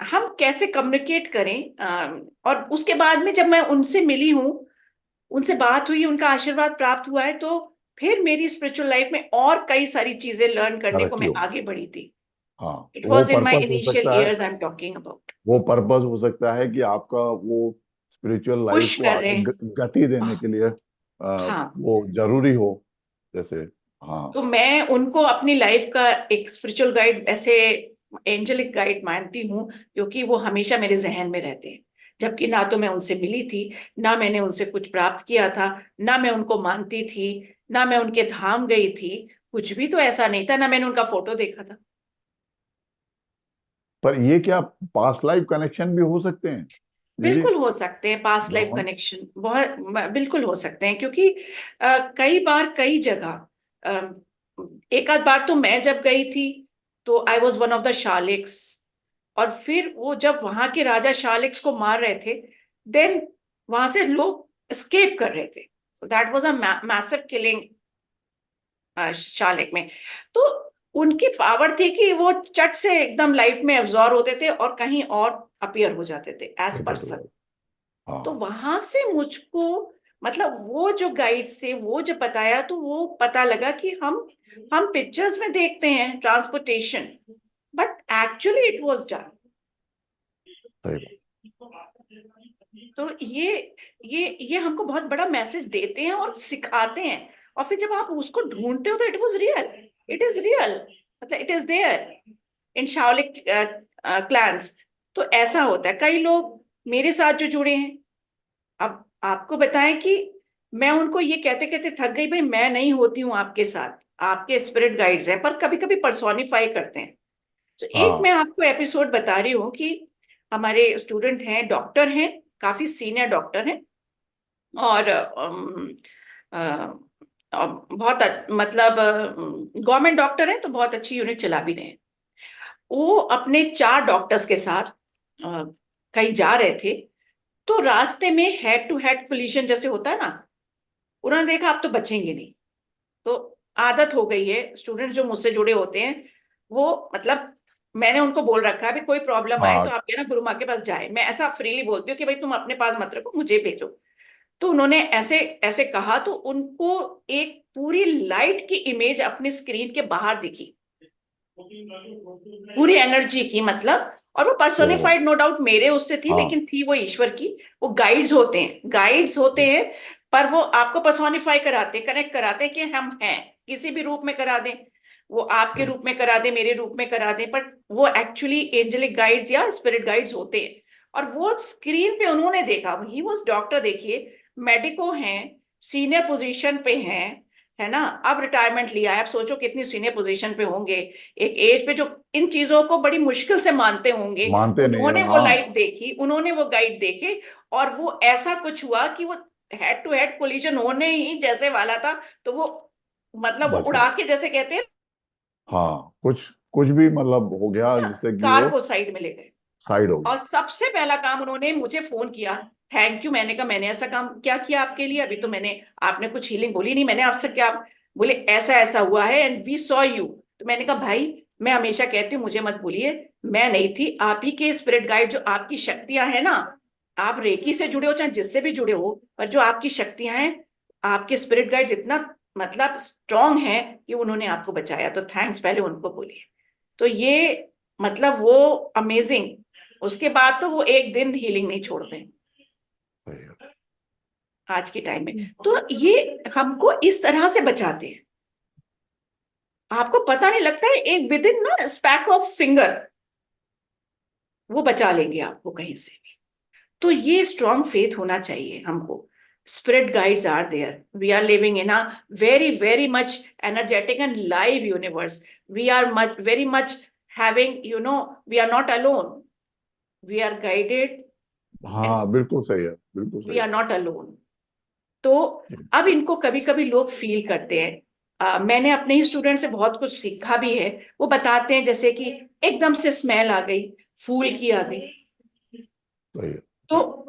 हम कैसे कम्युनिकेट करें, और उसके बाद में जब मैं उनसे मिली हूँ, उनसे बात हुई, उनका आशीर्वाद प्राप्त हुआ है, तो फिर मेरी स्पिरिचुअल लाइफ में और कई सारी चीजें लर्न करने को तरक्की मैं होगी। आगे बढ़ी थी। हाँ, इट वो वॉज इन माई पर्पस हो इनिशियल सकता है। Years I am talking about. वो पर्पस हो सकता है कि आपका वो स्पिरिचुअल लाइफ पुश को कर रहे आगे हैं। गति देने के लिए हाँ। वो जरूरी हो, जैसे। हाँ। तो मैं उनको अपनी लाइफ का एक स्पिरिचुअल गाइड, ऐसे एंजेलिक गाइड मानती हूँ, क्योंकि वो हमेशा मेरे जहन में रहते हैं। जबकि ना तो मैं उनसे मिली थी, ना मैंने उनसे कुछ प्राप्त किया था, ना मैं उनको मानती थी, ना मैं उनके धाम गई थी, कुछ भी तो ऐसा नहीं था, ना मैंने उनका फोटो देखा था। पर ये क्या पास्ट लाइफ कनेक्शन भी हो सकते हैं दीदी? बिल्कुल हो सकते हैं पास्ट लाइफ हाँ। कनेक्शन, बहुत बिल्कुल हो सकते हैं, क्योंकि कई बार कई जगह, एक आध बार तो मैं जब गई थी तो I was one of the Shaolins. और फिर वो जब वहां के राजा शालिक्स को मार रहे थे, देन वहां से लोग एस्केप कर रहे थे, that was a massive killing Shaolin में। तो उनकी पावर थी कि वो चट से एकदम लाइट में एब्जॉर्ब होते थे और कहीं और अपीयर हो जाते थे एज प्रकट पर्सन। हुआ। तो हाँ। वहां से मुझको, मतलब वो जो गाइड्स थे वो जो बताया, तो वो पता लगा कि हम पिक्चर्स में देखते हैं transportation, but actually it was done. सही बात। तो ये हमको बहुत बड़ा मैसेज देते हैं और सिखाते हैं। और फिर जब आप उसको ढूंढते हो तो it was real, it is real, मतलब it is there in Shaolin clans. तो ऐसा होता है, कई लोग मेरे साथ जो जुड़े हैं, अब आपको बताएं कि मैं उनको ये कहते कहते थक गई, भाई मैं नहीं होती हूँ आपके साथ, आपके स्पिरिट गाइड्स हैं, पर कभी कभी पर्सोनिफाई करते हैं। तो एक हाँ। मैं आपको एपिसोड बता रही हूँ कि हमारे स्टूडेंट हैं, डॉक्टर हैं, काफी सीनियर डॉक्टर हैं, और बहुत मतलब गवर्नमेंट डॉक्टर है तो बहुत अच्छी यूनिट चला भी रहे हैं। वो अपने 4 डॉक्टर्स के साथ अ, कहीं जा रहे थे, तो रास्ते में हेड टू हेड कोलिजन जैसे होता है ना, उन्होंने देखा आप तो बचेंगे नहीं। तो आदत हो गई है, स्टूडेंट जो मुझसे जुड़े होते हैं वो मतलब मैंने उनको बोल रखा है भी कोई प्रॉब्लम आए तो हाँ। आप ये ना गुरु माँ के पास जाए, मैं ऐसा फ्रीली बोलती हूँ कि भाई तुम अपने पास मत रखो, मुझे भेजो। तो उन्होंने ऐसे ऐसे कहा तो उनको एक पूरी लाइट की इमेज अपनी स्क्रीन के बाहर दिखी, पूरी एनर्जी की मतलब। और वो ओहो। पर्सोनिफाइड नो डाउट मेरे उससे थी, हाँ। लेकिन थी वो ईश्वर की। वो गाइड्स होते हैं, गाइड्स होते हैं, पर वो आपको पर्सोनिफाई कराते, कनेक्ट कराते कि हम हैं, किसी भी रूप में करा दें, वो आपके रूप में करा दे, मेरे रूप में करा दे, बट वो एक्चुअली एंजेलिक गाइड्स या स्पिरिट गाइड्स होते हैं। और वो स्क्रीन पे उन्होंने देखा, ही वॉज डॉक्टर, देखिए मेडिको हैं, सीनियर पोजीशन पे हैं, है ना, अब रिटायरमेंट लिया है, अब सोचो कितनी सीनियर पोजीशन पे होंगे, एक एज पे जो इन चीजों को बड़ी मुश्किल से मानते होंगे। मानते नहीं है, उन्होंने वो हाँ। लाइट देखी, उन्होंने वो गाइड देखे, और वो ऐसा कुछ हुआ कि वो हेड टू हेड कोलिजन होने ही जैसे वाला था, तो वो मतलब वो बच उड़ा गए। के जैसे कहते हैं हाँ, कुछ कुछ भी मतलब हो गया ना, जिससे कि कार वो को साइड में ले गए। साइड हो गया। और सबसे पहला काम उन्होंने मुझे फोन किया, थैंक यू। मैंने कहा मैंने ऐसा काम क्या किया आपके लिए, अभी तो मैंने, आपने कुछ हीलिंग बोली नहीं, मैंने आपसे क्या। बोले ऐसा ऐसा हुआ है एंड वी सॉ यू। तो मैंने कहा भाई, मैं हमेशा कहती हूँ मुझे मत भूलिए, मैं नहीं थी, आप ही के स्पिरिट गाइड, जो आपकी शक्तियां हैं ना, आप रेकी से जुड़े हो चाहे जिससे भी जुड़े हो, पर जो आपकी शक्तियां हैं, आपके स्पिरिट गाइड्स इतना मतलब स्ट्रांग हैं कि उन्होंने आपको बचाया, तो थैंक्स पहले उनको बोलिए। तो ये मतलब वो अमेजिंग। उसके बाद तो वो एक दिन हीलिंग नहीं छोड़ते सही है। आज के टाइम में। तो ये हमको इस तरह से बचाते हैं, आपको पता नहीं लगता है, एक विद इन ना स्पैक ऑफ फिंगर वो बचा लेंगे आपको कहीं से भी। तो ये स्ट्रॉन्ग फेथ होना चाहिए हमको। Spirit guides are there, we are living in a very very much energetic and live universe. We are much very much having, you know, we are not alone, we are guided and हाँ, बिल्कुल सही है, बिल्कुल we सही are not alone. तो अब इनको कभी कभी लोग फील करते हैं, मैंने अपने ही स्टूडेंट से बहुत कुछ सीखा भी है। वो बताते हैं जैसे कि एकदम से स्मेल आ गई, फूल की आ गई। सही है। तो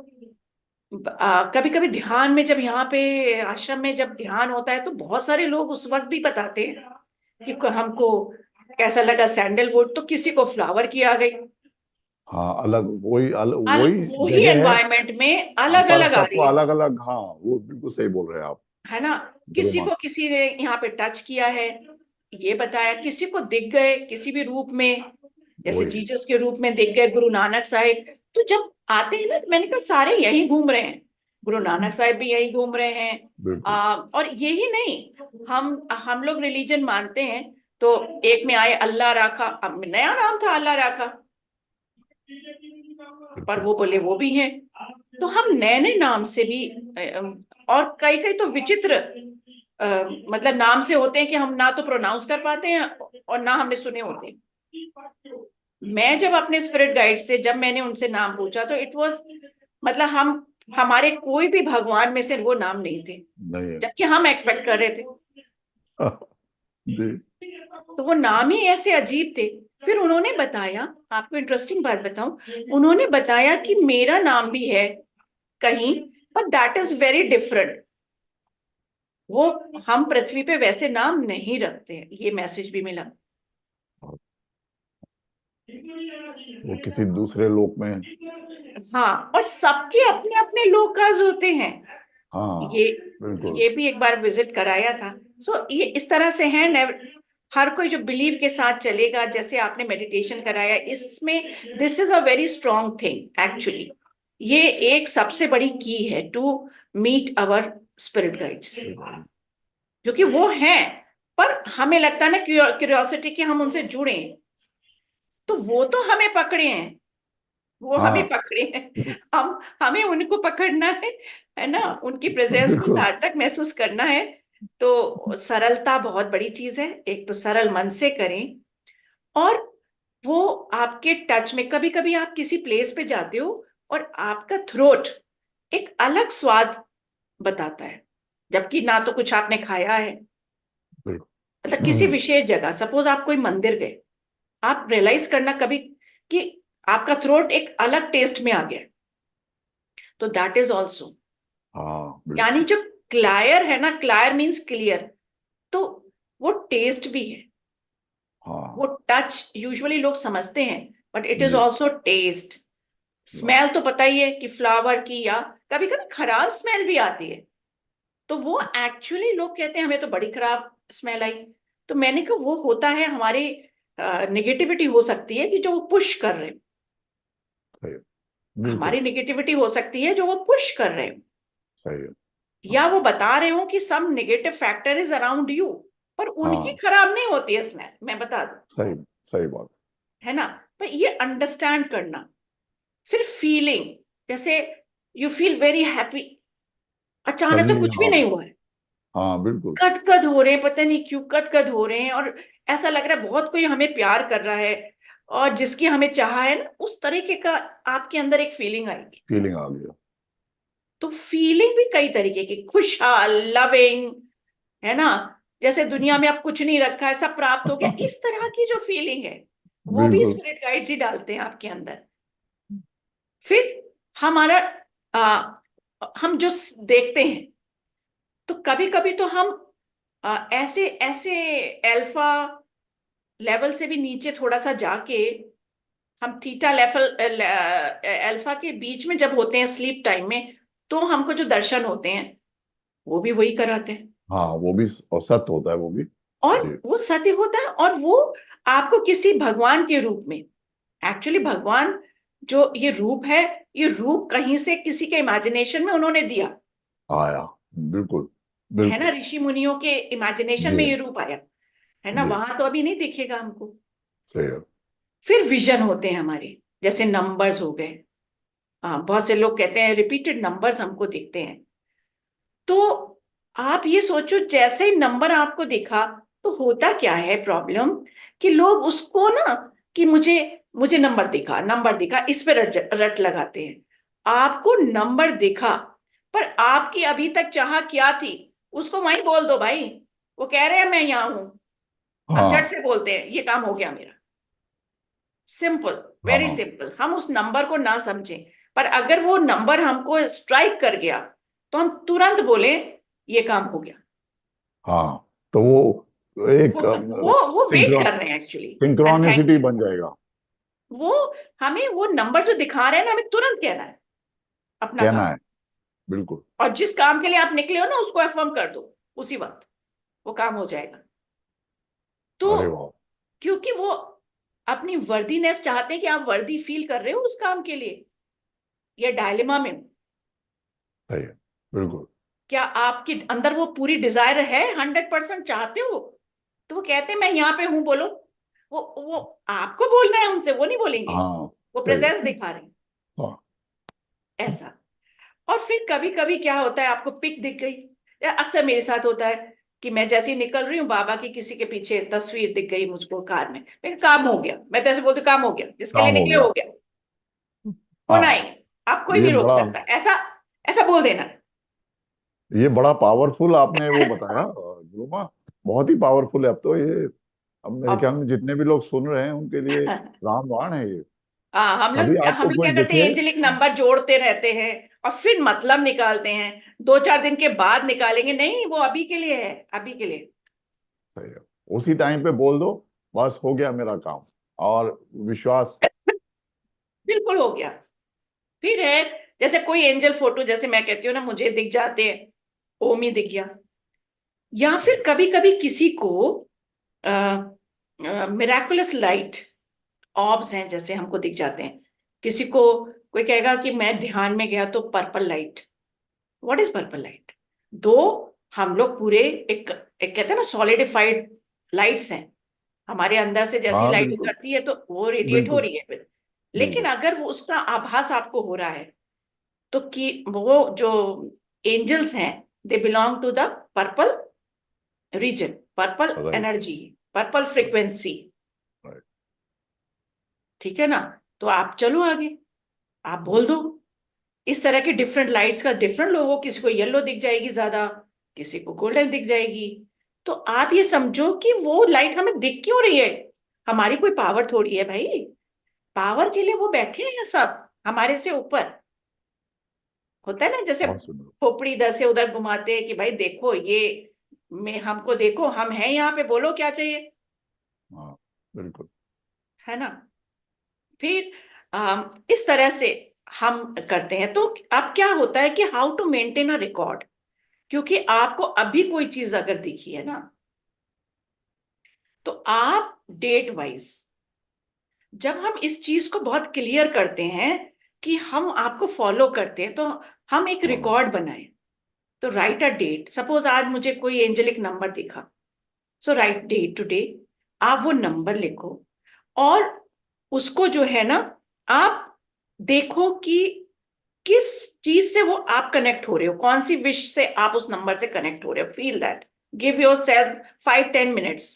कभी कभी ध्यान में, जब यहाँ पे आश्रम में जब ध्यान होता है, तो बहुत सारे लोग उस वक्त भी बताते हैं कि हमको कैसा लगा सैंडलवुड, तो किसी को फ्लावर की आ गई। हाँ, अलग वही वही जगह है। एनवायरमेंट में हाँ, अलग पर अलग आ सबको रही है अलग अलग, हाँ, वो बिल्कुल सही बोल रहे हैं आप। है ना। गुरु किसी माँ। को किसी ने यहाँ पे टच किया है, ये बताया, किसी को दिख गए किसी भी रूप में, जैसे वही। जीसस के रूप में दिख गए, गुरु नानक साहिब। तो जब आते हैं ना, तो मैंने कहा सारे यही घूम रहे हैं, गुरु नानक साहिब भी यही घूम रहे हैं। बिल्कुल। और यही नहीं, हम लोग रिलीजन मानते हैं, तो एक में आए अल्लाह राखा, अब नया नाम था अल्लाह राखा, पर बिल्कुल। वो बोले वो भी हैं। तो हम नए नए नाम से भी और कई कई तो विचित्र मतलब नाम से होते हैं कि हम ना तो प्रोनाउंस कर पाते हैं और ना हमने सुने होते हैं। मैं जब अपने स्पिरिट गाइड से, जब मैंने उनसे नाम पूछा, तो इट वाज मतलब हम, हमारे कोई भी भगवान में से वो नाम नहीं थे, नहीं है। जबकि हम एक्सपेक्ट कर रहे थे। जी। तो वो नाम ही ऐसे अजीब थे। फिर उन्होंने बताया, आपको इंटरेस्टिंग बात बताऊं, उन्होंने बताया कि मेरा नाम भी है कहीं, पर दैट इज वेरी डिफरेंट। वो हम पृथ्वी पे वैसे नाम नहीं रखते हैं, ये मैसेज भी मिला। वो किसी दूसरे लोक में। हाँ, और सबके अपने अपने लोकाज होते हैं। हाँ, ये बिल्कुल। ये भी एक बार विजिट कराया था। सो ये इस तरह से है, हर कोई जो बिलीव के साथ चलेगा, जैसे आपने मेडिटेशन कराया इसमें, this is a very strong thing actually. ये एक सबसे बड़ी की है to meet our spirit guides, क्योंकि वो हैं, पर हमें लगता है ना क्यूरियोसिटी कि हम उनसे जुड़े, तो वो तो हमें पकड़े हैं, वो हमें हाँ। पकड़े हैं, हम हमें उनको पकड़ना है ना, उनकी प्रेजेंस को बिल्कुल। सार्थक महसूस करना है। तो सरलता बहुत बड़ी चीज है, एक तो सरल मन से करें, और वो आपके टच में, कभी कभी आप किसी प्लेस पे जाते हो और आपका थ्रोट एक अलग स्वाद बताता है, जबकि ना तो कुछ आपने खाया है। बिल्कुल। मतलब किसी विशेष जगह, सपोज आप कोई मंदिर गए, आप रियलाइज करना कभी कि आपका थ्रोट एक अलग टेस्ट में आ गया, तो दैट इज ऑल्सो, हाँ यानी बिल्कुल। जो क्लायर है ना, क्लायर मीन्स क्लियर, तो वो टेस्ट भी है, वो हाँ टच यूजुअली लोग समझते हैं, बट इट इज जी। Also taste. वाह। स्मेल तो पता ही है कि फ्लावर की, या कभी कभी खराब स्मेल भी आती है, तो वो एक्चुअली लोग कहते हैं हमें तो बड़ी खराब स्मेल आई। तो मैंने कहा वो होता है हमारी नेगेटिविटी हो सकती है कि जो वो पुश कर रहे हैं, सही है। बिल्कुल हमारी नेगेटिविटी हो सकती है जो वो पुश कर रहे हैं, सही है। या वो बता रहे हो कि some negative factor is around you, पर उनकी हाँ खराब नहीं होती है स्मेल, मैं बता दूं, सही। सही बात। है ना। पर ये अंडरस्टैंड करना। फिर फीलिंग, जैसे यू फील वेरी हैप्पी, अचानक से सडनली कुछ भी हाँ। नहीं हुआ है, हाँ बिल्कुल। कद हो रहे हैं, पता नहीं क्यों कद हो रहे हैं, और ऐसा लग रहा है बहुत कोई हमें प्यार कर रहा है, और जिसकी हमें चाह है ना, उस तरीके का आपके अंदर एक फीलिंग आएगी। फीलिंग आ गया। तो फीलिंग भी कई तरीके की, खुशहाल, लविंग, है ना, जैसे दुनिया में अब कुछ नहीं रखा है, सब प्राप्त हो गया, इस तरह की जो फीलिंग है, वो भी बिल्कुल। स्पिरिट गाइड्स ही डालते हैं आपके अंदर। फिर हमारा आ, हम जो देखते हैं, तो कभी कभी तो हम ऐसे ऐसे अल्फा लेवल से भी नीचे थोड़ा सा जाके, हम थीटा लेवल अल्फा के बीच में जब होते हैं स्लीप टाइम में, तो हमको जो दर्शन होते हैं वो भी वही कराते हैं। हाँ वो भी और सत्य होता है वो भी। और जी। वो सत्य होता है, और वो आपको किसी भगवान के रूप में, एक्चुअली भगवान जो ये रूप है, ये रूप कहीं से किसी के इमेजिनेशन में उन्होंने दिया, आया। बिल्कुल। है ना, बिल्कुल। ऋषि मुनियों के इमेजिनेशन में जी। ये रूप आया, है ना, जी। वहां तो अभी नहीं दिखेगा हमको। सही है। फिर विजन होते हैं हमारे, जैसे नंबर्स हो गए। हाँ, बहुत से लोग कहते हैं रिपीटेड नंबर्स हमको दिखते हैं, तो आप ये सोचो जैसे ही नंबर आपको दिखा, तो होता क्या है प्रॉब्लम, कि लोग उसको ना, कि मुझे मुझे नंबर दिखा, इस पे रट लगाते हैं। आपको नंबर दिखा, पर आपकी अभी तक चाह क्या थी, उसको वहीं बोल दो भाई, वो कह रहे हैं मैं यहां हूं, आप झट हाँ से बोलते हैं ये काम हो गया मेरा। सिंपल, वेरी हाँ सिंपल, हम उस नंबर को ना समझें, पर अगर वो नंबर हमको स्ट्राइक कर गया, तो हम तुरंत बोले ये काम हो गया। हाँ। तो वो एक वो वेट सिंक्रोन कर रहे हैं actually. And thank synchronicity you. बन जाएगा। वो हमें वो नंबर जो दिखा रहे हैं ना, हमें तुरंत कहना है अपना कहना काम, है। बिल्कुल। और जिस काम के लिए आप निकले हो ना, उसको अफर्म कर दो उसी वक्त, वो काम हो जाएगा। तो अरे वाह। क्योंकि वो अपनी वर्दीनेस चाहते हैं, कि आप वर्दी फील कर रहे हो उस काम के लिए, या डायलेमा में हो। सही है। बिल्कुल। क्या आपके अंदर वो पूरी डिजायर है, 100% चाहते हो, तो वो कहते हैं मैं यहाँ पे हूं, बोलो। वो आपको बोलना है उनसे, वो नहीं बोलेंगे, हाँ वो सही है। प्रेजेंस दिखा रहे हैं, हाँ ऐसा। और फिर कभी कभी क्या होता है, आपको पिक दिख गई, या अक्सर मेरे साथ होता है कि मैं जैसे ही निकल रही हूँ, बाबा की किसी के पीछे तस्वीर दिख गई मुझको कार में, फिर काम हो गया, मैं तो ऐसे बोलती हूँ, काम हो गया, जिसके लिए काम हो निकले गया। हो गया, होना ही, हाँ आप कोई ये नहीं रोक बड़ा सकता, ऐसा ऐसा बोल देना। ये बड़ा पावरफुल आपने वो बताया गुरुमा। बहुत ही पावरफुल है अब तो ये। अब मेरे ख्याल अब में जितने भी लोग सुन रहे हैं उनके लिए रामबाण है ये। हाँ, कभी हम आपको लोग कोई क्या करते हैं, दिखे। एंजेलिक नंबर जोड़ते रहते हैं, और फिर मतलब निकालते हैं, 2-4 दिन के बाद निकालेंगे, नहीं वो अभी के लिए है, अभी के लिए। सही है। उसी टाइम पे बोल दो, बस हो गया मेरा काम। और विश्वास। बिल्कुल हो गया। फिर है, जैसे कोई एंजल फोटो, जैसे मैं कहती हूँ ना, मुझे दिख जाते हैं, ओम ही दिख गया। या फिर कभी कभी किसी को मिराकुलस लाइट ऑब्स हैं, जैसे हमको दिख जाते हैं। किसी को, कोई कहेगा कि मैं ध्यान में गया तो purple light. What is purple light? दो, हम लोग पूरे एक कहते हैं ना सॉलिडिफाइड लाइट्स हैं, हमारे अंदर से जैसी हाँ लाइट बिल्कुल। उतरती है तो वो रेडिएट हो बिल्कुल। रही है फिर। लेकिन बिल्कुल। अगर वो उसका आभास आपको हो रहा है, तो कि वो जो एंजल्स हैं, they belong to the purple region, purple right. Energy, purple frequency. Right. ठीक है ना, तो आप चलो आगे, आप बोल दो। इस तरह के डिफरेंट लाइट्स का डिफरेंट लोगों, किसी को येलो दिख जाएगी ज्यादा, किसी को गोल्डन दिख जाएगी। तो आप ये समझो कि वो लाइट हमें दिख क्यों रही है, हमारी कोई पावर थोड़ी है भाई। पावर के लिए वो बैठे हैं सब हमारे से ऊपर। होता है ना, जैसे बहुत सुंदर। खोपड़ी इधर से उधर घुमाते हैं कि भाई देखो ये, में हमको देखो, हम हैं यहाँ पे, बोलो क्या चाहिए। हाँ, बिल्कुल। है ना। फिर इस तरह से हम करते हैं। तो अब क्या होता है कि how to maintain a record, क्योंकि आपको अभी कोई चीज अगर दिखी है ना, तो आप डेट वाइज, जब हम इस चीज को बहुत क्लियर करते हैं कि हम आपको फॉलो करते हैं, तो हम एक हाँ, रिकॉर्ड बनाएं। तो राइट अ डेट, सपोज आज मुझे कोई एंजेलिक नंबर दिखा, सो राइट डेट टुडे, आप वो नंबर लिखो। और उसको जो है ना, आप देखो कि किस चीज से वो आप कनेक्ट हो रहे हो, कौन सी विश से आप उस नंबर से कनेक्ट हो रहे हो। Feel that, give your self 5-10 minutes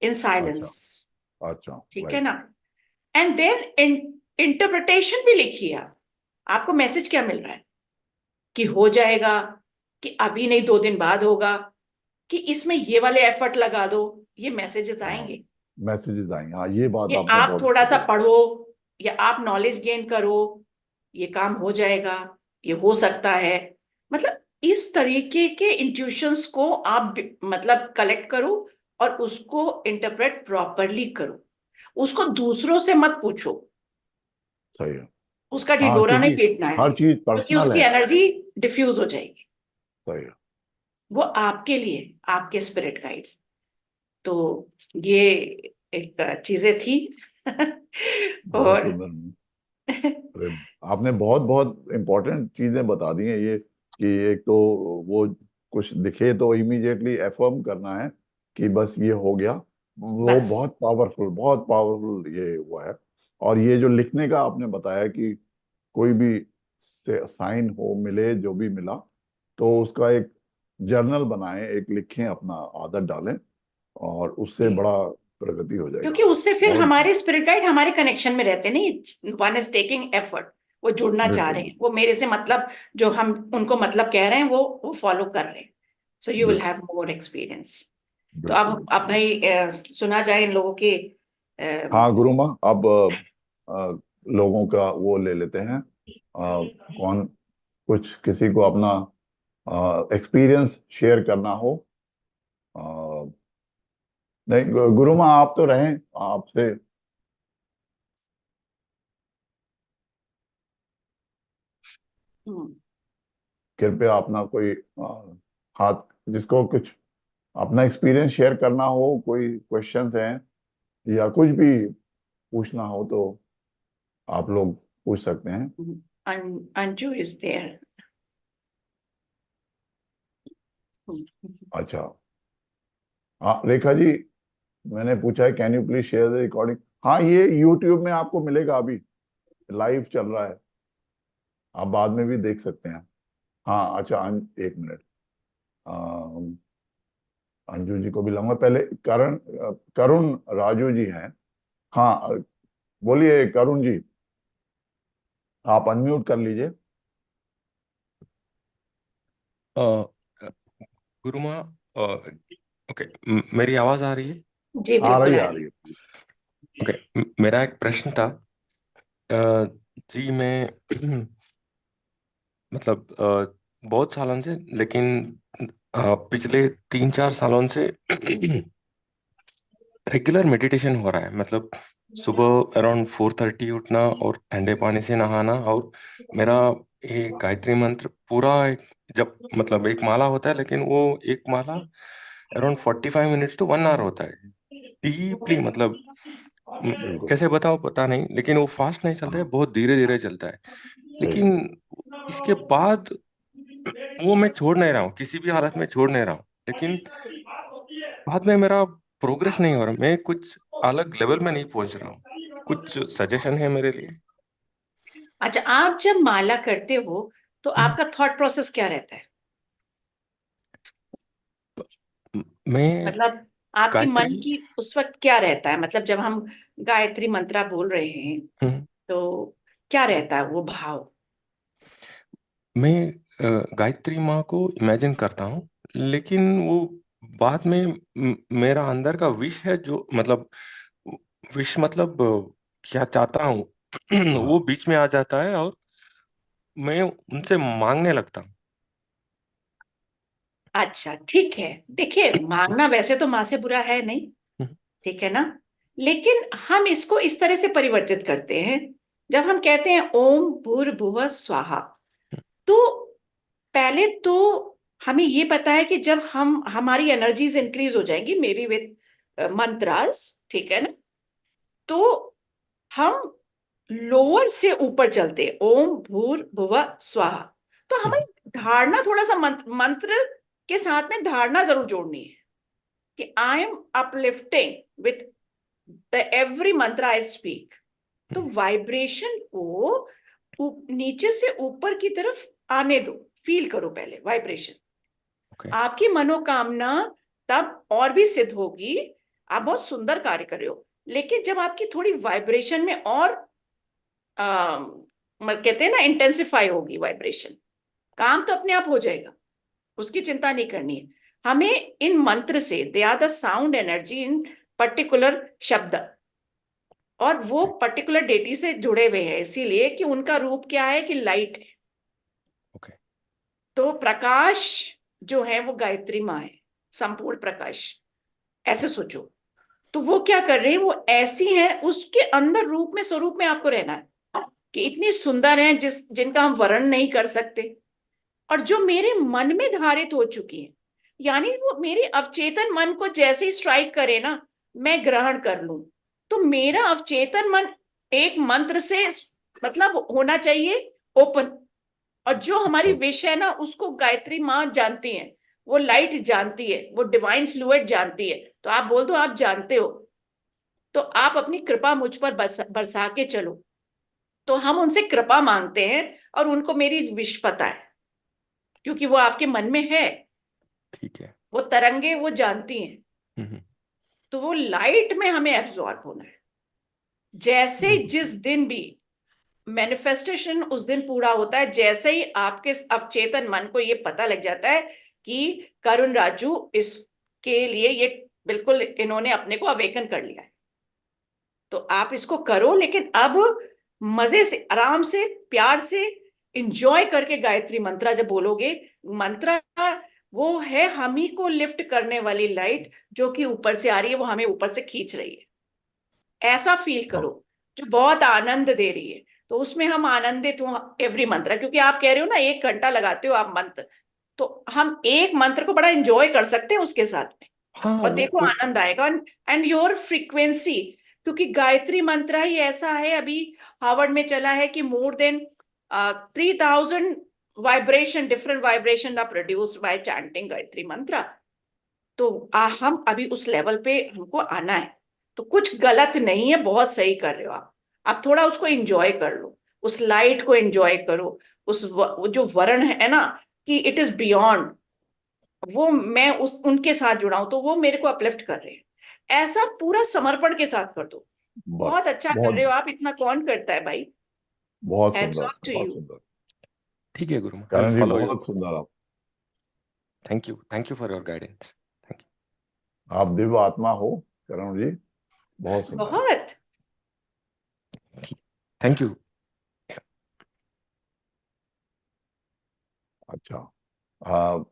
in अच्छा, साइलेंस। अच्छा, ठीक है राइट। ना। एंड देन इंटरप्रिटेशन भी लिखिए आप, आपको मैसेज क्या मिल रहा है, कि हो जाएगा, कि अभी नहीं 2 दिन बाद होगा, कि इसमें ये वाले एफर्ट लगा दो। ये मैसेजेस हाँ, आएंगे। मैसेजेस आएंगे, हाँ, ये बात ये आपने आप बहुत थोड़ा अच्छी सा कही। पढ़ो, या आप नॉलेज गेन करो, ये काम हो जाएगा, ये हो सकता है। मतलब इस तरीके के इंट्यूशंस को आप मतलब कलेक्ट करो, और उसको इंटरप्रेट प्रॉपरली करो। उसको दूसरों से मत पूछो, सही है। उसका हाँ, ढिंढोरा नहीं क्योंकि पीटना है, हर चीज क्योंकि पर्सनल उसकी है। एनर्जी डिफ्यूज हो जाएगी। सही है। वो आपके लिए, आपके स्पिरिट गाइड्स। तो ये एक चीजें थी। बहुत और सुंदर। अरे, आपने बहुत बहुत इम्पोर्टेंट चीजें बता दी हैं ये, कि एक तो वो कुछ दिखे तो इमीडिएटली एफर्म करना है कि बस ये हो गया। वो बस। बहुत पावरफुल ये हुआ है। और ये जो लिखने का आपने बताया कि कोई भी से साइन हो मिले, जो भी मिला, तो उसका एक जर्नल बनाएं, एक लिखें, अपना आदत डालें, और उससे बड़ा प्रगति हो जाएगा। क्योंकि उससे फिर बहुत। हमारे स्पिरिट गाइड हमारे कनेक्शन में रहते हैं, नहीं, वन इज टेकिंग एफर्ट, वो जुड़ना चाह बिल्कुल, रहे हैं, वो मेरे से मतलब, जो हम उनको मतलब कह रहे हैं वो फॉलो कर रहे हैं। सो यू विल बिल्कुल, हैव मोर एक्सपीरियंस। तो बिल्कुल, अब भाई सुना जाए इन लोगों के। हाँ गुरु माँ, अब लोगों का वो ले लेते हैं। कौन, कुछ किसी को अपना एक्सपीरियंस शेयर करना हो। अ, नहीं, गुरु माँ आप तो रहें, आपसे हम्म, कृपया अपना कोई हाथ, जिसको कुछ अपना एक्सपीरियंस शेयर करना हो, कोई क्वेश्चंस हैं या कुछ भी पूछना हो, तो आप लोग पूछ सकते हैं। Anju is there. अच्छा, हाँ रेखा जी, मैंने पूछा है can you please share the recording. हाँ, ये यूट्यूब में आपको मिलेगा, अभी लाइव चल रहा है, आप बाद में भी देख सकते हैं। हाँ, अच्छा, एक मिनट, अम, अंजू जी को भी लाऊंगा पहले। करुण राजू जी हैं। हाँ, बोलिए करुण जी, आप अनम्यूट कर लीजिए। अ, गुरु माँ, ओके, मेरी आवाज़ आ रही है? जी आ बिल्कुल रही है, आ आ रही रही है। ओके, मेरा एक प्रश्न था। अ, जी मैं मतलब बहुत सालों से, लेकिन पिछले 3-4 सालों से रेगुलर मेडिटेशन हो रहा है। मतलब सुबह अराउंड 4:30 उठना और ठंडे पानी से नहाना, और मेरा ये गायत्री मंत्र पूरा जब मतलब एक माला होता है, लेकिन वो एक माला अराउंड 45 मिनट्स टू 1 आवर होता है, डीपली। मतलब बिल्कुल। कैसे बताओ पता नहीं, लेकिन वो फास्ट नहीं चलता है, हाँ, बहुत धीरे धीरे चलता है। सही है। लेकिन इसके बाद वो मैं छोड़ नहीं रहा हूँ, किसी भी हालत में छोड़ नहीं रहा हूँ, लेकिन बाद में मेरा प्रोग्रेस नहीं हो रहा, मैं कुछ अलग लेवल में नहीं पहुंच रहा हूँ। कुछ सजेशन है मेरे लिए? अच्छा, आप जब माला करते हो तो हम्म, आपका थॉट प्रोसेस क्या रहता है? मैं मतलब आपकी मन गायत्री, की उस वक्त क्या रहता है, मतलब जब हम गायत्री मंत्रा बोल रहे हैं, हम्म, तो क्या रहता है वो भाव? मैं गायत्री माँ को इमेजिन करता हूँ, लेकिन वो बाद में मेरा अंदर का विश है, जो मतलब विश मतलब क्या चाहता हूँ हाँ। वो बीच में आ जाता है और मैं उनसे मांगने लगता हूँ। अच्छा ठीक है, देखिए मांगना वैसे तो माँ से बुरा है नहीं, हम्म, ठीक है ना। लेकिन हम इसको इस तरह से परिवर्तित करते हैं, जब हम कहते हैं ओम भूर्भुवः स्वाहा, तो पहले तो हमें ये पता है कि जब हम हमारी एनर्जीज इंक्रीज हो जाएंगी मे बी विद मंत्रास, ठीक है ना, तो हम लोअर से ऊपर चलते हैं, ओम भूर्भुवः स्वाहा। तो हम्म, हमारी धारणा थोड़ा सा मंत्र के साथ में धारणा जरूर जोड़नी है कि I am uplifting with the every मंत्र आई स्पीक। तो हम्म, वाइब्रेशन को नीचे से ऊपर की तरफ आने दो, फील करो पहले वाइब्रेशन। ओके। आपकी मनोकामना तब और भी सिद्ध होगी, आप बहुत सुंदर कार्य कर रहे हो। लेकिन जब आपकी थोड़ी वाइब्रेशन में और कहते हैं ना इंटेंसिफाई होगी वाइब्रेशन, काम तो अपने आप हो जाएगा, उसकी चिंता नहीं करनी है। हमें इन मंत्र से they are the sound energy in particular शब्द, और वो पर्टिकुलर डेटी से जुड़े हुए हैं, इसीलिए कि उनका रूप क्या है कि लाइट है। ओके। तो प्रकाश जो है वो गायत्री माँ है, संपूर्ण प्रकाश, ऐसे सोचो। तो वो क्या कर रहे हैं, वो ऐसी है, उसके अंदर रूप में स्वरूप में आपको रहना है कि इतनी सुंदर है जिनका हम वर्णन नहीं कर सकते, और जो मेरे मन में धारित हो चुकी है। यानी वो मेरे अवचेतन मन को जैसे ही स्ट्राइक करे ना, मैं ग्रहण कर लूं। तो मेरा अवचेतन मन एक मंत्र से मतलब होना चाहिए ओपन, और जो हमारी विश है ना उसको गायत्री माँ जानती है, वो लाइट जानती है, वो डिवाइन फ्लूइड जानती है। तो आप बोल दो आप जानते हो, तो आप अपनी कृपा मुझ पर बरसा के चलो। तो हम उनसे कृपा मांगते हैं, और उनको मेरी विश पता है क्योंकि वो आपके मन में है, ठीक है। वो तरंगे वो जानती हैं। हम्म, तो वो लाइट में हमें एब्जॉर्ब होना है। जैसे जिस दिन भी मैनिफेस्टेशन उस दिन पूरा होता है, जैसे ही आपके अवचेतन मन को ये पता लग जाता है कि करुण राजू इसके लिए ये बिल्कुल इन्होंने अपने को अवेकन कर लिया है, तो आप इसको करो। लेकिन अब मजे से, आराम से, प्यार से इंजॉय करके गायत्री मंत्रा जब बोलोगे, मंत्रा वो है हम ही को लिफ्ट करने वाली लाइट, जो कि ऊपर से आ रही है, वो हमें ऊपर से खींच रही है। ऐसा फील करो, जो बहुत आनंद दे रही है। तो उसमें हम आनंदित हो एवरी मंत्र, क्योंकि आप कह रहे हो ना 1 घंटा लगाते हो आप मंत्र, तो हम एक मंत्र को बड़ा एंजॉय कर सकते हैं उसके साथ में, हाँ और वो देखो आनंद आएगा। एंड योर फ्रीक्वेंसी, क्योंकि गायत्री मंत्र ही ऐसा है, अभी हार्वर्ड में चला है कि more than 3000 vibration, different vibration are produced by chanting Gayatri mantra. तो हम अभी उस लेवल पे हमको आना है। तो कुछ गलत नहीं है, बहुत सही कर रहे हो आप थोड़ा उसको एंजॉय कर लो, उस लाइट को एंजॉय करो। वो जो वर्ण है ना कि इट इज बियॉन्ड, वो मैं उस उनके साथ जुड़ा हूं, तो वो मेरे को अपलिफ्ट कर रहे हैं। ऐसा पूरा समर्पण के साथ कर दो। बस। बहुत अच्छा कर रहे बहुत हो आप, इतना कौन करता है भाई। बहुत हैट्स सुंदर, ऑफ टू बहुत यू। सुंदर। ठीक है guru, will Karan ji follow you. बहुत सुंदर आप। Thank you for your guidance. Thank आप दिव्य आत्मा हो करण जी, बहुत सुंदर। बहुत। यू। Thank you. अच्छा। आ,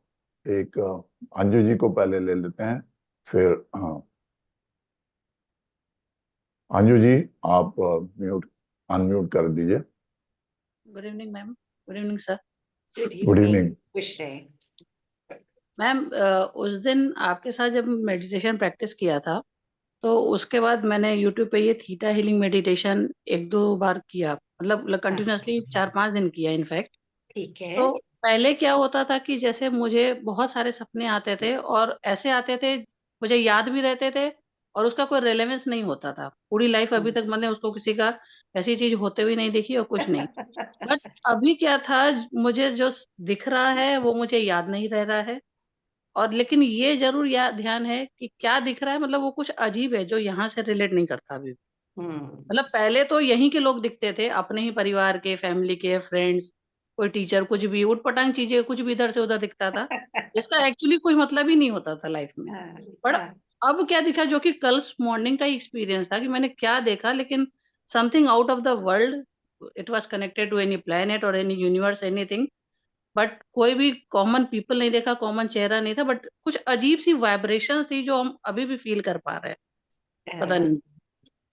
एक अंजू जी को पहले ले लेते हैं, फिर हाँ। अंजू जी, आप म्यूट अनम्यूट कर दीजिए। Good evening ma'am. Good evening sir. Good good evening, evening. खुश रहे। मैम उस दिन आपके साथ जब मेडिटेशन प्रैक्टिस किया था, तो उसके बाद मैंने यूट्यूब पे ये थीटा हीलिंग मेडिटेशन 1-2 बार किया, मतलब कंटिन्यूअसली अच्छा, 4-5 दिन किया इनफैक्ट। ठीक है। तो पहले क्या होता था कि जैसे मुझे बहुत सारे सपने आते थे, और ऐसे आते थे मुझे याद भी रहते थे, और उसका कोई रेलेवेंस नहीं होता था पूरी लाइफ। अभी तक मैंने उसको किसी का ऐसी चीज होते हुए नहीं देखी और कुछ नहीं। बट अभी क्या था, मुझे जो दिख रहा है वो मुझे याद नहीं रह रहा है। और लेकिन ये जरूर याद ध्यान है कि क्या दिख रहा है, मतलब वो कुछ अजीब है जो यहाँ से रिलेट नहीं करता अभी। हम्म। मतलब पहले तो यहीं के लोग दिखते थे, अपने ही परिवार के, फैमिली के, फ्रेंड्स, कोई टीचर, कुछ भी उटपटांग चीजें, कुछ भी इधर से उधर दिखता था, जिसका एक्चुअली कोई मतलब ही नहीं होता था लाइफ में। हाँ, पर हाँ, अब क्या दिखा, जो कि कल मॉर्निंग का एक्सपीरियंस था, कि मैंने क्या देखा, लेकिन something out of the world, it was connected to any planet और एनी यूनिवर्स, एनीथिंग, बट कोई भी कॉमन पीपल नहीं देखा, कॉमन चेहरा नहीं था, बट कुछ अजीब सी वाइब्रेशंस थी जो हम अभी भी फील कर पा रहे हैं, पता हाँ, नहीं।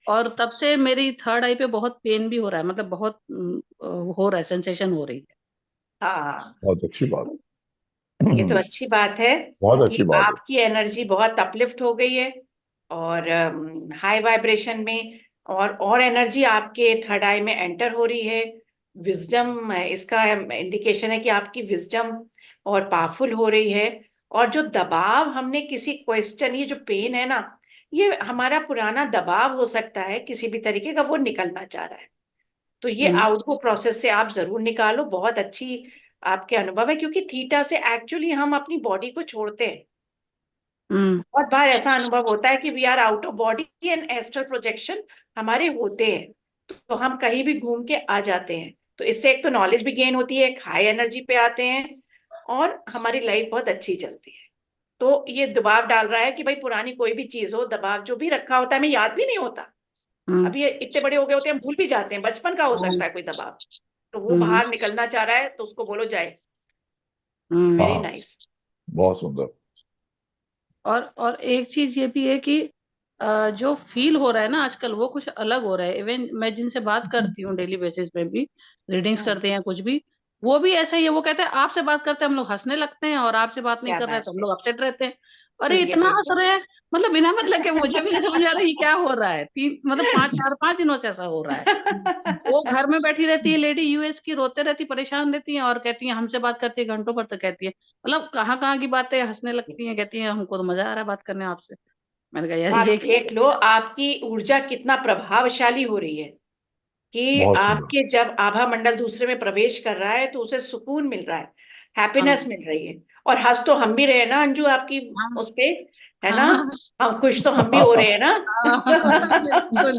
और तब से मेरी थर्ड आई पे बहुत पेन भी हो रहा है, मतलब बहुत हो रहा है, सेंसेशन हो रही है। हाँ। बहुत अच्छी बात। ये तो अच्छी बात है बहुत कि अच्छी बात है। आपकी एनर्जी बहुत अपलिफ्ट हो गई है, और हाई वाइब्रेशन में, और एनर्जी आपके थर्ड आई में एंटर हो रही है। विजडम, इसका इंडिकेशन है कि आपकी विजडम और पावरफुल हो रही है। और जो दबाव हमने किसी क्वेश्चन, ये जो पेन है ना, ये हमारा पुराना दबाव हो सकता है किसी भी तरीके का, वो निकलना चाह रहा है। तो ये हम्म। आउटगो प्रोसेस से आप जरूर निकालो। बहुत अच्छी आपके अनुभव है, क्योंकि थीटा से एक्चुअली हम अपनी बॉडी को छोड़ते हैं। हम्म। बहुत बार ऐसा अनुभव होता है कि we are out of body and astral projection हमारे होते हैं, तो हम कहीं भी घूम के आ जाते हैं। तो इससे एक तो नॉलेज भी गेन होती है, एक हाई एनर्जी पे आते हैं, और हमारी लाइफ बहुत अच्छी चलती है। तो ये दबाव डाल रहा है कि भाई पुरानी कोई भी चीज हो, दबाव जो भी रखा होता है हमें याद भी नहीं होता। हम्म। अभी ये इतने बड़े हो गए होते हैं, हम भूल भी जाते हैं, बचपन का हो सकता है कोई दबाव। तो वो हम्म। बाहर निकलना चाह रहा है, तो उसको बोलो जाए। वेरी हाँ, नाइस। बहुत सुंदर। और एक चीज ये भी है कि जो फील हो रहा है ना आजकल, वो कुछ अलग हो रहा है। इवन मैं जिनसे बात करती हूँ डेली बेसिस पे भी, रीडिंग्स हम्म, करते हैं कुछ भी, वो भी ऐसा ही है। वो कहते हैं आपसे बात करते हैं हम लोग हंसने लगते हैं, और आपसे बात नहीं क्या कर रहे हैं बात तो हम है। लोग अपसेट रहते हैं। तो अरे ये इतना हंस देखो। रहे हैं, मतलब बिना मतलब के, मुझे भी नहीं समझ आ रहा है ये क्या हो रहा है। तीन मतलब पाँच, 4-5 दिनों से ऐसा हो रहा है। वो घर में बैठी रहती है लेडी, यूएस की, रोते रहती, परेशान रहती है, और कहती है हमसे बात करती है घंटों पर, तो कहती है मतलब कहाँ कहाँ की बातें, हंसने लगती हैं, कहती है हमको तो मजा आ रहा है बात करने में आपसे। मैंने कहा यार आप ये क्या। देख लो आपकी ऊर्जा कितना प्रभावशाली हो रही है, कि बहुत सुंदर। आपके जब आभा मंडल दूसरे में प्रवेश कर रहा है तो उसे सुकून मिल रहा है, हैप्पीनेस हाँ। मिल रही है। और हंस तो हम भी रहे हैं ना अंजू, आपकी हाँ। उस पे, है ना? हाँ। हम खुश तो हम भी हो रहे हैं ना। हाँ। बिल्कुल।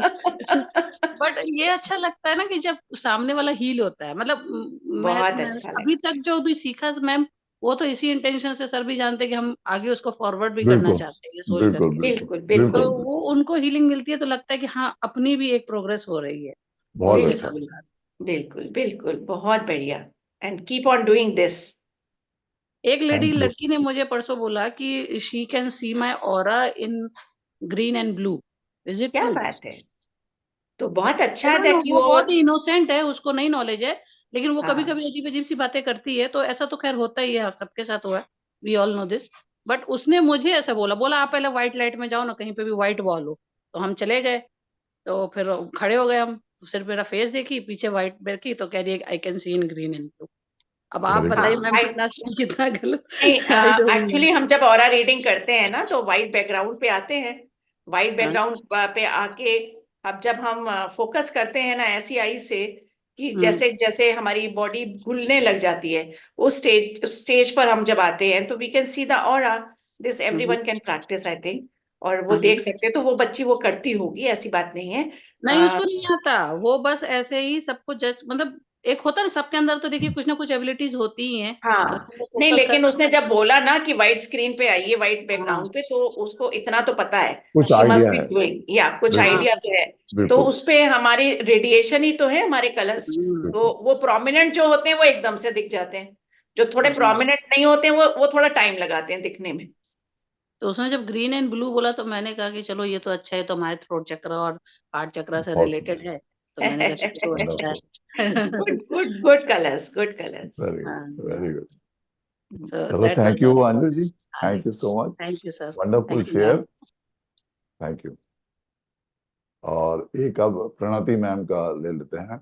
बट ये अच्छा लगता है ना कि जब सामने वाला हील होता है, मतलब बहुत मैं अच्छा अभी लगता तक जो भी सीखा मैम, वो तो इसी इंटेंशन से सर भी जानते हैं कि हम आगे उसको फॉरवर्ड भी करना बिल्कुल, चाहते हैं, ये सोच बिल्कुल, है। करके। बिल्कुल, बिल्कुल, तो बिल्कुल, बिल्कुल, वो बिल्कुल। उनको हीलिंग मिलती है, तो लगता है कि हाँ अपनी भी एक प्रोग्रेस हो रही है बहुत उनके अच्छा। साथ बिल्कुल, साथ। बिल्कुल, बिल्कुल, बहुत बढ़िया। And keep on doing this. एक थैंक यू। लड़की ने मुझे परसों बोला कि she can see my aura in green and blue. Is it क्या ट्रू? बात है। तो बहुत आई अच्छा डोंट नो, दैट वो यू बहुत और। ही इनोसेंट है, उसको नहीं नॉलेज है, लेकिन वो कभी हाँ, कभी अजीब अजीब सी बातें करती है, तो ऐसा तो खैर होता ही है, सबके साथ हुआ है, we all know this. But उसने मुझे ऐसा बोला, आप पहले व्हाइट लाइट में जाओ ना, कहीं पे भी व्हाइट वॉल हो। तो हम चले गए, तो फिर खड़े हो गए हम, सिर्फ मेरा फेस देखी, पीछे व्हाइट देखी, तो कह रही है I can see in green and blue. अब आप वेरी हाँ, बताइए मैम, वाइट। कितना सही कितना गलत। नहीं, आई डोंट नो। एक्चुअली हम जब ऑरा रीडिंग करते हैं ना, तो वाइट बैकग्राउंड पे आते हैं। वाइट हाँ। बैकग्राउंड पे आके, अब जब हम फोकस करते हैं ना ऐसी आई से, कि हम्म। जैसे जैसे हमारी बॉडी घुलने लग जाती है, उस स्टेज पर हम जब आते हैं, तो we can see the aura. This hmm. Everyone can practise, I think. और वो हम्म। देख सकते हैं, तो वो बच्ची वो करती होगी, ऐसी बात नहीं है। नहीं, उसको नहीं आता, वो बस ऐसे ही सबको जस्ट, मतलब एक होता है ना सबके अंदर, तो देखिए कुछ ना कुछ एबिलिटीज होती ही हैं, अगर हाँ, वो नहीं, फोकस कर। लेकिन उसने जब बोला ना कि व्हाइट स्क्रीन पे आइए, व्हाइट हाँ। बैकग्राउंड पे, तो उसको इतना तो पता है। कुछ शी मस्ट आइडिया बी है। डूइंग, या कुछ बिल्कुल, हाँ। आइडिया तो है। तो बिल्कुल, उस पे हमारी रेडिएशन ही तो है, हमारे कलर्स। हम्म। तो बिल्कुल। वो प्रोमिनेंट जो होते हैं वो एकदम से दिख जाते हैं, जो थोड़े हम्म। प्रोमिनेंट नहीं होते हैं वो थोड़ा टाइम लगाते हैं दिखने में। तो उसने जब ग्रीन एंड ब्लू बोला, तो मैंने कहा कि चलो ये तो अच्छा है, तो हमारे थ्रोट चक्र और हार्ट चक्र से बहुत रिलेटेड सुंदर। है, तो मैंने कहा चलो तो अच्छा वंडरफुल। है। Good, good, good colours, good colours. Very good, very हाँ। गुड। तो चलो, that was thank you also. Anju ji. हाँ जी। Thank you so much. Thank you sir. Wonderful thank you share. Ma'am. Thank you. और एक अब प्रणति मैम का ले लेते हैं।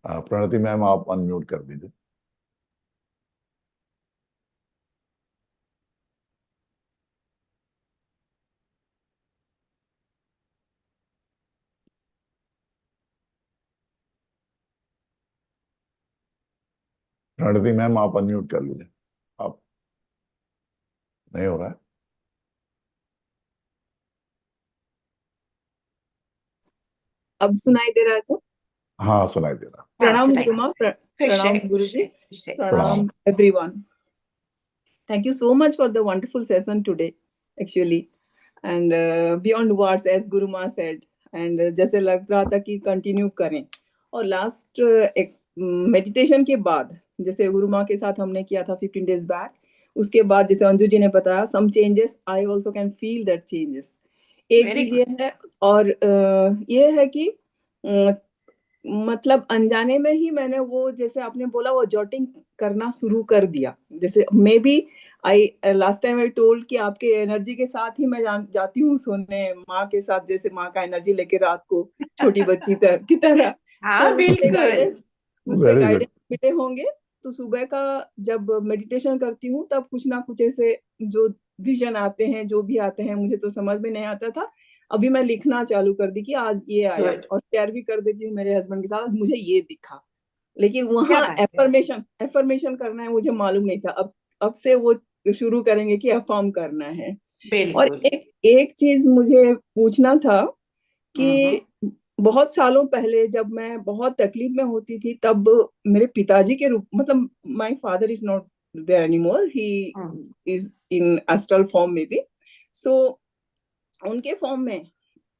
प्रणति मैम, आप अनम्यूट कर दीजिए। प्रणति मैम, आप अनम्यूट कर लीजिए। आप, नहीं हो रहा है। अब सुनाई दे रहा है सर? हाँ, सुनाई दे रहा। हाँ, प्रणाम सुनाई गुरुमा, फिर प्रणाम से गुरुजी, प्रणाम। pranam everyone. Thank you so much for the wonderful session today, actually. And beyond words, as Guru Ma said, and जैसे लग रहा था कि कंटिन्यू करें. और लास्ट एक मेडिटेशन के बाद, जैसे गुरु माँ के साथ हमने किया था 15 days बैक, उसके बाद जैसे अंजू जी ने बताया, some changes I also can feel that changes. एक वेरी चीज ये है, और ये है कि मतलब अनजाने में ही मैंने वो, जैसे आपने बोला, वो जॉटिंग करना शुरू कर दिया. जैसे maybe I last time I told कि आपके एनर्जी के साथ ही मैं जाती हूँ सोने, माँ के साथ, जैसे माँ का एनर्जी लेके रात को छोटी बच्ची की तरह. हाँ, तो उससे बिल्कुल। Very good. गाइडेंस मिले होंगे. तो सुबह का जब मेडिटेशन करती हूँ तब कुछ ना कुछ ऐसे जो विजन आते हैं, जो भी आते हैं, मुझे तो समझ में नहीं आता था. अभी मैं लिखना चालू कर दी कि आज ये आया, गुड, और शेयर भी कर देती हूँ मेरे हस्बैंड के साथ, मुझे ये दिखा. लेकिन क्या वहाँ बात है। एफर्मेशन करना है मुझे मालूम नहीं था. अब से वो शुरू करेंगे कि अफर्म करना है. और बिल्कुल। एक चीज मुझे पूछना था हम्म, कि बहुत सालों पहले जब मैं बहुत तकलीफ में होती थी, तब मेरे पिताजी के रूप, मतलब my father is not there anymore, he hmm, is in astral form में भी. सो उनके फॉर्म में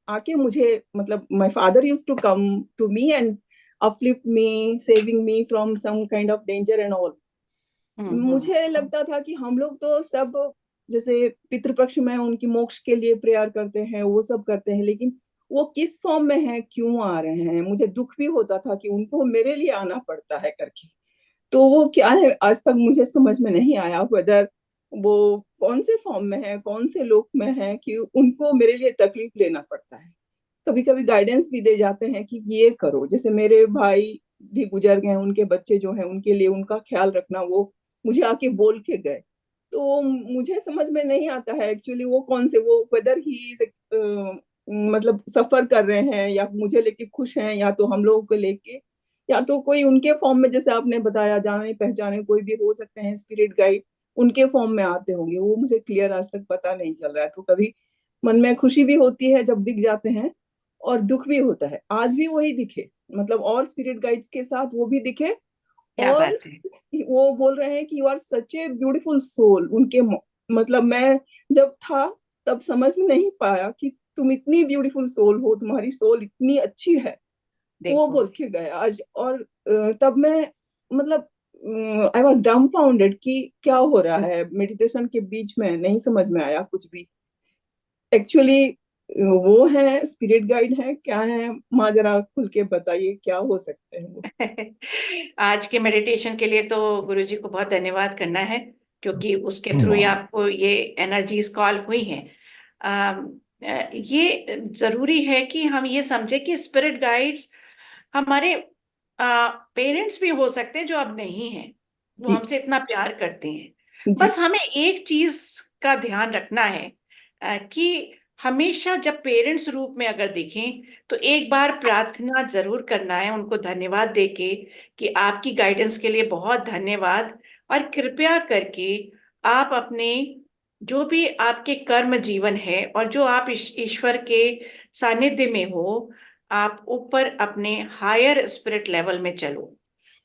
आके मुझे, मतलब my father used to come to me and uplift me, saving me from some kind of danger and all. मुझे लगता था कि हम लोग तो सब, जैसे पितृपक्ष में उनकी मोक्ष के लिए प्रेयर करते हैं, वो सब करते हैं, लेकिन वो किस फॉर्म में है, क्यों आ रहे हैं. मुझे दुख भी होता था कि उनको मेरे लिए आना पड़ता है करके. तो वो क्या है, आज तक मुझे समझ में नहीं आया वेदर वो कौन से फॉर्म में है, कौन से लोक में है, कि उनको मेरे लिए तकलीफ लेना पड़ता है. कभी कभी गाइडेंस भी दे जाते हैं कि ये करो. जैसे मेरे भाई भी गुजर गए, उनके बच्चे जो हैं, उनके लिए उनका ख्याल रखना, वो मुझे आके बोल के गए. तो मुझे समझ में नहीं आता है एक्चुअली वो कौन से, वो वेदर ही मतलब सफर कर रहे हैं, या मुझे लेके खुश हैं, या तो हम लोगों को लेके, या तो कोई उनके फॉर्म में, जैसे आपने बताया, जाने पहचाने कोई भी हो सकते हैं स्पिरिट गाइड, उनके फॉर्म में आते होंगे. वो मुझे क्लियर आज तक पता नहीं चल रहा है. तो कभी मन में खुशी भी होती है जब दिख जाते हैं, और दुख भी होता है. आज भी वही दिखे, मतलब और स्पिरिट गाइड्स के साथ वो भी दिखे, क्या और बात है। वो बोल रहे हैं कि you are such a beautiful soul. उनके मतलब मैं जब था तब समझ में नहीं पाया कि तुम इतनी ब्यूटीफुल सोल हो, तुम्हारी सोल इतनी अच्छी है. वो देखो, बोल के गए आज. और तब मैं, मतलब आई वॉज डम्फाउंडेड कि क्या हो रहा है. मेडिटेशन के बीच में नहीं समझ में आया कुछ भी. एक्चुअली वो है स्पिरिट गाइड है, क्या है, माँ जरा खुल के बताइए क्या हो सकते हैं वो. आज के मेडिटेशन के लिए तो गुरुजी को बहुत धन्यवाद करना है, क्योंकि उसके थ्रू ही आपको ये एनर्जीज कॉल हुई हैं. ये जरूरी है कि हम ये समझे कि स्पिरिट गाइड्स हमारे पेरेंट्स भी हो सकते हैं जो अब नहीं हैं, वो जी हमसे इतना प्यार करते हैं. जी बस हमें एक चीज का ध्यान रखना है, कि हमेशा जब पेरेंट्स रूप में अगर दिखें तो एक बार प्रार्थना जरूर करना है उनको धन्यवाद देके, कि आपकी गाइडेंस के लिए बहुत धन्यवाद, और कृपया करके आप अपने जो भी आपके कर्म जीवन है और जो आप ईश्वर के सानिध्य में हो, आप ऊपर अपने हायर स्पिरिट लेवल में चलो.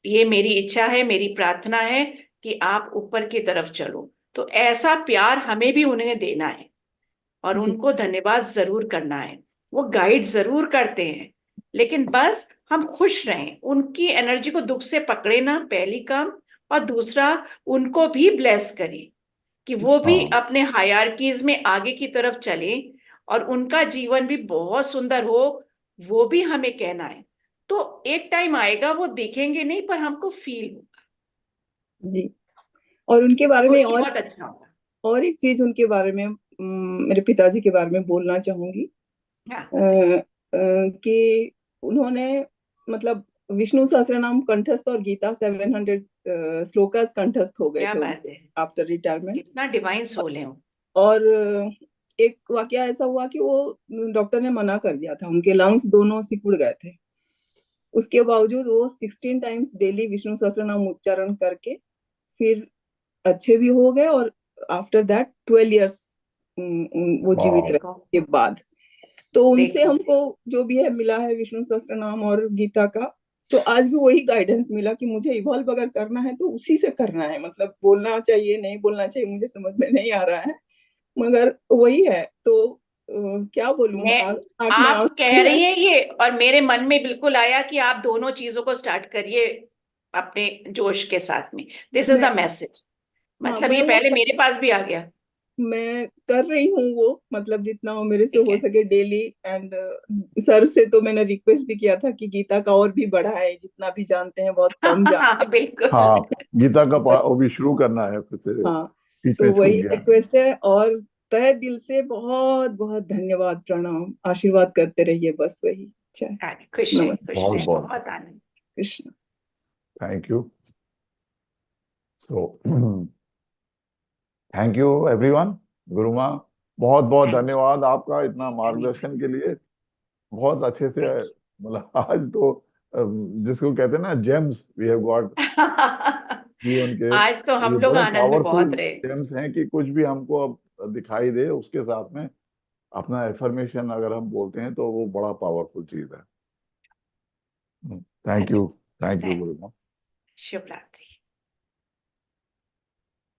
ये मेरी इच्छा है, मेरी प्रार्थना है कि आप ऊपर की तरफ चलो. तो ऐसा प्यार हमें भी उन्हें देना है, और जी उनको धन्यवाद जरूर करना है. वो गाइड जरूर करते हैं, लेकिन बस हम खुश रहें, उनकी एनर्जी को दुख से पकड़े ना, पहली काम. और दूसरा, उनको भी ब्लेस करें कि वो भी हाँ अपने हायरार्कीज में आगे की तरफ चले, और उनका जीवन भी बहुत सुंदर हो, वो भी हमें कहना है. तो एक टाइम आएगा वो देखेंगे नहीं, पर हमको फील होगा, जी. और उनके बारे तो में, ये बहुत अच्छा होगा. और एक चीज उनके बारे में, मेरे पिताजी के बारे में बोलना चाहूंगी. हाँ, बताइए. कि उन्होंने, मतलब विष्णु सहस्त्रनाम कंठस्थ और गीता 700 श्लोकास कंठस्थ हो गए क्या थे बात उनके है, आफ्टर रिटायरमेंट. कितना डिवाइन सोल है वो. और एक वाकया ऐसा हुआ कि वो डॉक्टर ने मना कर दिया था, उनके लंग्स दोनों सिकुड़ गए थे. उसके बावजूद वो 16 टाइम्स डेली विष्णु सहस्त्रनाम उच्चारण करके फिर अच्छे भी हो गए. और आफ्टर दैट 12 years वो जीवित रहे देखो, के बाद. तो उनसे देखो. हमको जो भी है मिला है विष्णु सहस्त्र नाम और गीता का, तो आज भी वही गाइडेंस मिला कि मुझे इवॉल्व अगर करना है तो उसी से करना है, मतलब बोलना चाहिए नहीं बोलना चाहिए मुझे समझ में नहीं आ रहा है, मगर वही है। तो क्या बोलूं, मैं आंख में आप आंसू कह भी है। रही हैं ये, और मेरे मन में बिल्कुल आया कि आप दोनों चीजों को स्टार्ट करिए अपने जोश के साथ में। दिस इज मैं द मैसेज। हाँ मतलब मैं ये वो पहले मेरे पास भी आ गया। मैं कर रही हूँ वो, मतलब जितना वो मेरे से ठीक हो है। सके डेली। एंड सर से तो मैंने रिक्वेस्ट भी किया था कि गीता का और भी बढ़ाए, जितना भी जानते हैं बहुत कम जानते हाँ बिल्कुल। हाँ, गीता का हैं। वो भी शुरू करना है फिर से, हाँ, बीच तो में छूट वही गया। रिक्वेस्ट है। और तहे दिल से बहुत बहुत धन्यवाद, प्रणाम, आशीर्वाद करते रहिए, बस वही। जय। हाँ, खुश रहे, नमस्ते। खुश बहुत रहे, बहुत बहुत आनंद। Krishna. Thank you. So thank you everyone. Guruma, बहुत बहुत थैंक धन्यवाद आपका इतना यू। मार्गदर्शन के लिए। बहुत अच्छे से, मतलब आज तो जिसको कहते हैं ना जेम्स वी हैव गॉट जीवन के, आज तो हम ये लोग बड़े आनंद में पावरफुल बहुत रहे। जेम्स हैं कि कुछ भी हमको अब दिखाई दे उसके साथ में अपना एफर्मेशन अगर हम बोलते हैं तो वो बड़ा पावरफुल चीज है। Thank you. धन्यवाद। Thank you Guruma. शुभ रात्रि।